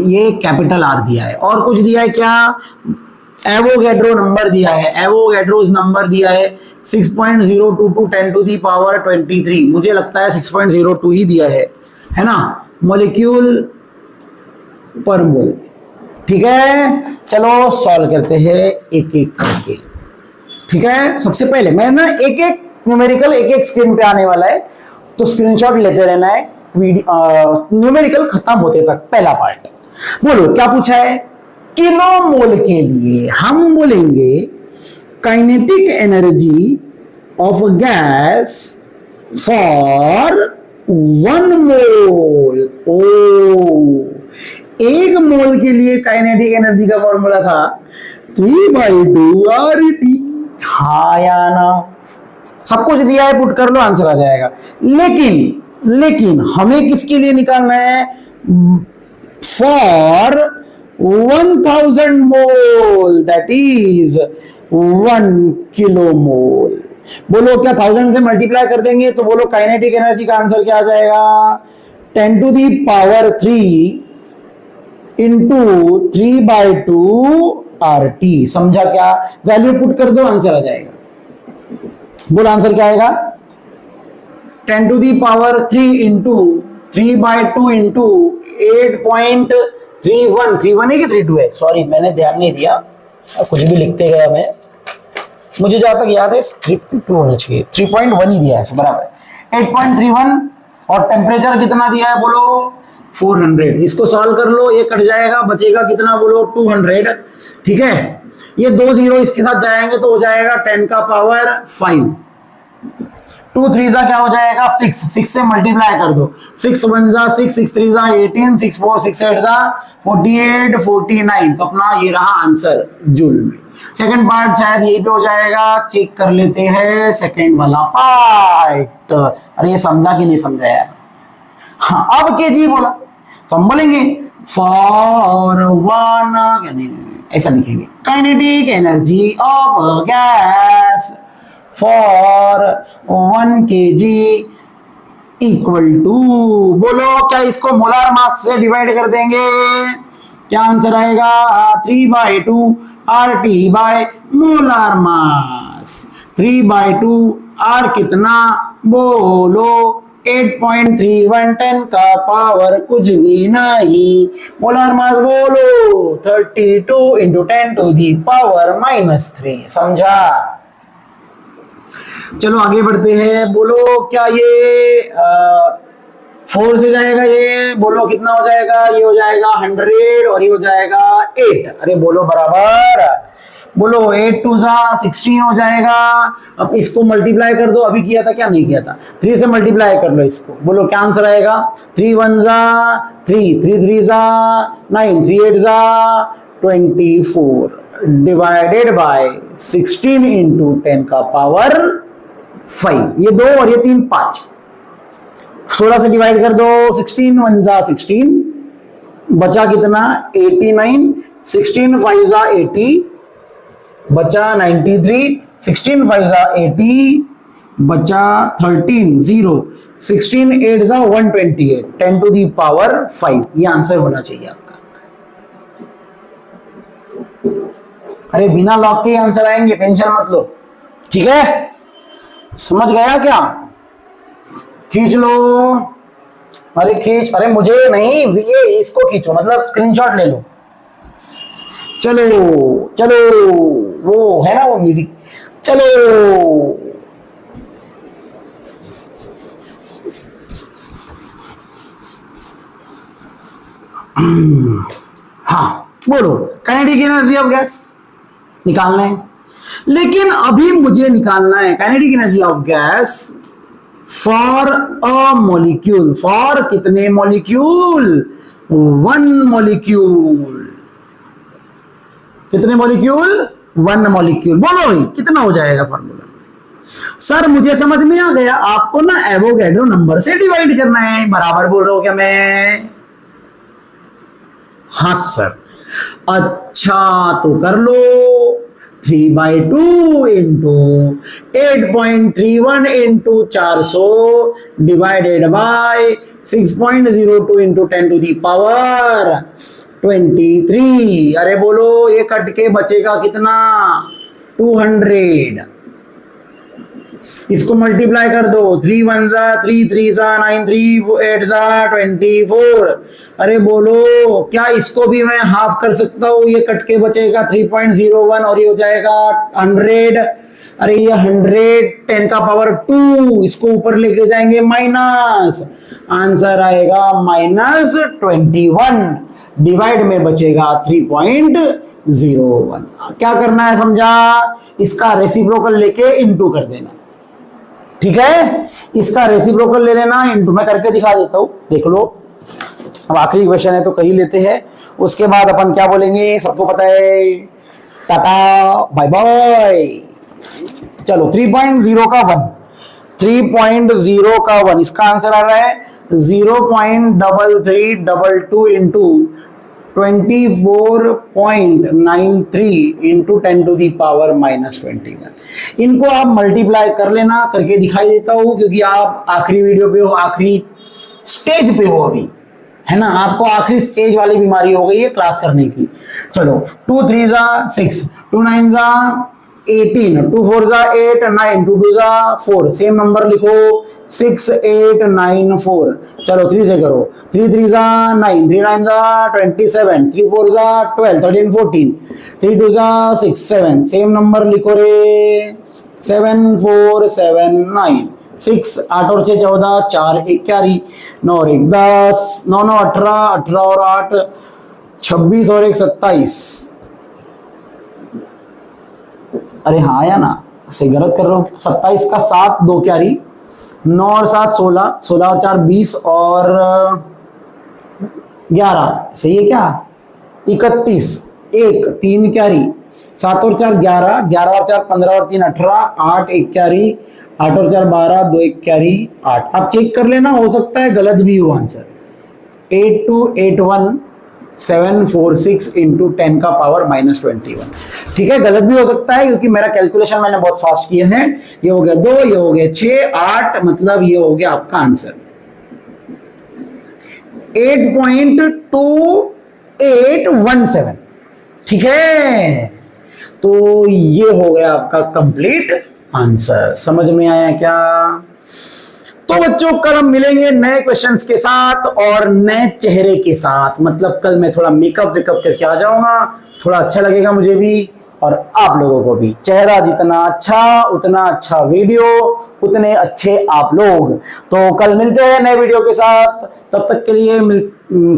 [SPEAKER 1] ये कैपिटल आर दिया है। और कुछ दिया है क्या? एवोगैड्रो नंबर दिया है, एवोगैड्रोस नंबर दिया है 6.022 10 टू दी पावर 23। मुझे लगता है 6.02 ही दिया है ना, मॉलिक्यूल पर मोल। ठीक है, चलो सॉल्व करते हैं एक एक करके। ठीक है, सबसे पहले मैं ना एक एक न्यूमेरिकल एक एक स्क्रीन पे आने वाला है, तो स्क्रीनशॉट लेते रहना है न्यूमेरिकल खत्म होते तक। पहला पार्ट बोलो क्या पूछा है? किलो मोल के लिए हम बोलेंगे kinetic energy of gas for 1 मोल। ओ, 1 मोल के लिए काइनेटिक एनर्जी का फॉर्मूला था 3/2 RT। हाँ या ना? सब कुछ दिया है, पुट कर लो, आंसर आ जाएगा। लेकिन हमें किसके लिए निकालना है? For 1000 mole, that is 1 kilo mole. बोलो क्या 1000 से मल्टीप्लाई कर देंगे तो बोलो काइनेटिक एनर्जी का आंसर क्या आ जाएगा? 10 to the power 3 into 3/2 RT। समझा क्या? वैल्यू पुट कर दो, आंसर आ जाएगा। बोलो आंसर क्या आएगा? 10 to the power 3 into 3/2 into 8.31 31 है कि 32 है? सॉरी मैंने ध्यान नहीं दिया, कुछ भी लिखते गया मैं। मुझे जहां तक याद है 32 होना चाहिए, 3.1 ही दिया है, बराबर है 8.31। और टेम्परेचर कितना दिया है बोलो? 400। इसको सॉल्व कर लो, ये कट जाएगा, बचेगा कितना बोलो? 200। ठीक है, ये 2 0 इसके साथ जाएंगे तो हो जाएगा 10 का पावर 5। 2 3 क्या हो जाएगा? 6 से मल्टीप्लाई कर दो। 6 1 6, 6 3 18, 6 4 6 8 48 49। तो अपना ये रहा आंसर जूल में। सेकंड पार्ट शायद यही पे हो जाएगा, चेक कर लेते हैं सेकंड वाला पार्ट। अरे ये समझा कि नहीं समझा यार? हाँ, अब केजी बोला तो हम बोलेंगे फॉर 1, ऐसा लिखेंगे kinetic energy of gas for 1 kg equal to, बोलो क्या इसको मोलार मास से डिवाइड कर देंगे? क्या आंसर आएगा? 3/2 RT by molar mass. 3/2 R कितना बोलो? 8.31 10 का पावर कुछ भी नहीं। मोलार मास बोलो 32 इंटू 10 टू दी पावर -3। समझा? चलो आगे बढ़ते हैं। बोलो क्या ये 4 से जाएगा? ये बोलो कितना हो जाएगा? ये हो जाएगा 100 और ये हो जाएगा 8। अरे बोलो बराबर। बोलो 8 2 16 हो जाएगा। अब इसको मल्टीप्लाई कर दो, अभी किया था क्या? नहीं किया था। 3 से मल्टीप्लाई कर लो इसको, बोलो क्या आंसर आएगा? 3 1 3, 3 3 9, 3 8 24 डिवाइडेड बाय 16 इंटू 10 का पावर 5। ये 2 और ये 3 5। 16 से डिवाइड कर दो। 16 1 16, बचा कितना? 89। 16 5 80, बचा 93। 16 5 80, बचा 13 0 16 8 जा 128 10 टू दी पावर 5 ये आंसर होना चाहिए आपका। अरे बिना लॉक के आंसर आएंगे, टेंशन मत लो, ठीक है? समझ गया क्या? खींच लो, अरे खींच, अरे मुझे नहीं, ये इसको खींचो, मतलब स्क्रीनशॉट ले लो। चलो चलो, वो है ना वो म्यूजिक, चलो। हाँ बोलो, काइनेटिक एनर्जी ऑफ गैस निकालना है, लेकिन अभी मुझे निकालना है kinetic energy of gas for a molecule. For कितने मॉलिक्यूल? 1 मॉलिक्यूल। कितने मॉलिक्यूल? 1 मॉलिक्यूल। बोलो भाई कितना हो जाएगा फॉर्मूला? सर मुझे समझ में आ गया, आपको ना एवोगैड्रो नंबर से डिवाइड करना है। बराबर बोल रहा हूं क्या मैं? हाँ सर। अच्छा तो कर लो, 3/2 into 8.31 into 400 divided by 6.02 into 10 to the power 23। अरे बोलो ये कट के बचेगा कितना? 200। इसको मल्टीप्लाई कर दो, 3 1 जा 3 3 जा 9 3 8 जा 24। अरे बोलो क्या इसको भी मैं हाफ कर सकता हूँ? ये कट के बचेगा 3.01 और ये हो जाएगा 100। अरे ये 100 10 का पावर 2, इसको ऊपर लेके जाएंगे माइनस, आंसर आएगा -21। डिवाइड में बचेगा 3.01। क्या करना है समझा? इसका रेसिप्रोकल लेके इनटू कर देना, ठीक है? इसका रेसिप्रोकल ले लेना, इनटू मैं करके दिखा देता हूं, देख लो। अब आखिरी क्वेश्चन है तो कहीं लेते हैं, उसके बाद अपन क्या बोलेंगे सबको पता है। Tata bye bye. चलो 3.0 का 1, 3.0 का 1, इसका आंसर आ रहा है 0.3322 into 24.93 into 10 to the power -21। इनको आप मल्टीप्लाई कर लेना, करके दिखाई देता हूं, क्योंकि आप आखिरी वीडियो पे हो, आखिरी स्टेज पे हो अभी, है ना? आपको आखिरी स्टेज वाली बीमारी हो गई है क्लास करने की। चलो 2 3 जा 6, 2 9 जा 18, 2 4 जा 8, 9 2 2 जा 4, सेम नंबर लिखो 6 8 9 4। चलो 3 से करो, 3 3 जा 9, 3 9 जा 27, 3 4 जा 12 13 14, 3 2 जा 6 7, सेम नंबर लिखो रे 7 4 7 9 6, 8 और 6 14, 4 1 क्यारी, 9 और 1 10, 9 9 18, 18 और 8 26 और 1 27। अरे हाँ या ना, सही गलत कर रहा हूँ? 27 का 7 2 क्यारी, 9 और 7 16, 16 और 4 20 और 11, सही है क्या? 31 1 3 क्यारी, 7 और 4 11, 11 और 4 15 और 3 18, 8 1 क्यारी, 8 और 4 12, 2 1 क्यारी 8। आप चेक कर लेना, हो सकता है गलत भी हो आंसर। 8281 746 इंटू 10 का पावर -21। ठीक है, गलत भी हो सकता है क्योंकि मेरा कैलकुलेशन मैंने बहुत फास्ट किया है। ये हो गया 2, ये हो गया 6 8, मतलब ये हो गया आपका आंसर 8.2817। ठीक है, तो ये हो गया आपका कंप्लीट आंसर। समझ में आया क्या? तो बच्चों कल हम मिलेंगे नए क्वेश्चंस के साथ और नए चेहरे के साथ। मतलब कल मैं थोड़ा मेकअप वेकअप करके आ जाऊंगा, थोड़ा अच्छा लगेगा मुझे भी और आप लोगों को भी। चेहरा जितना अच्छा उतना अच्छा वीडियो, उतने अच्छे आप लोग। तो कल मिलते हैं नए वीडियो के साथ, तब तक के लिए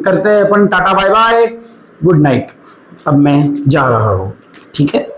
[SPEAKER 1] करते हैं अपन tata bye bye, good night. अब मैं जा रहा हूं, ठीक है।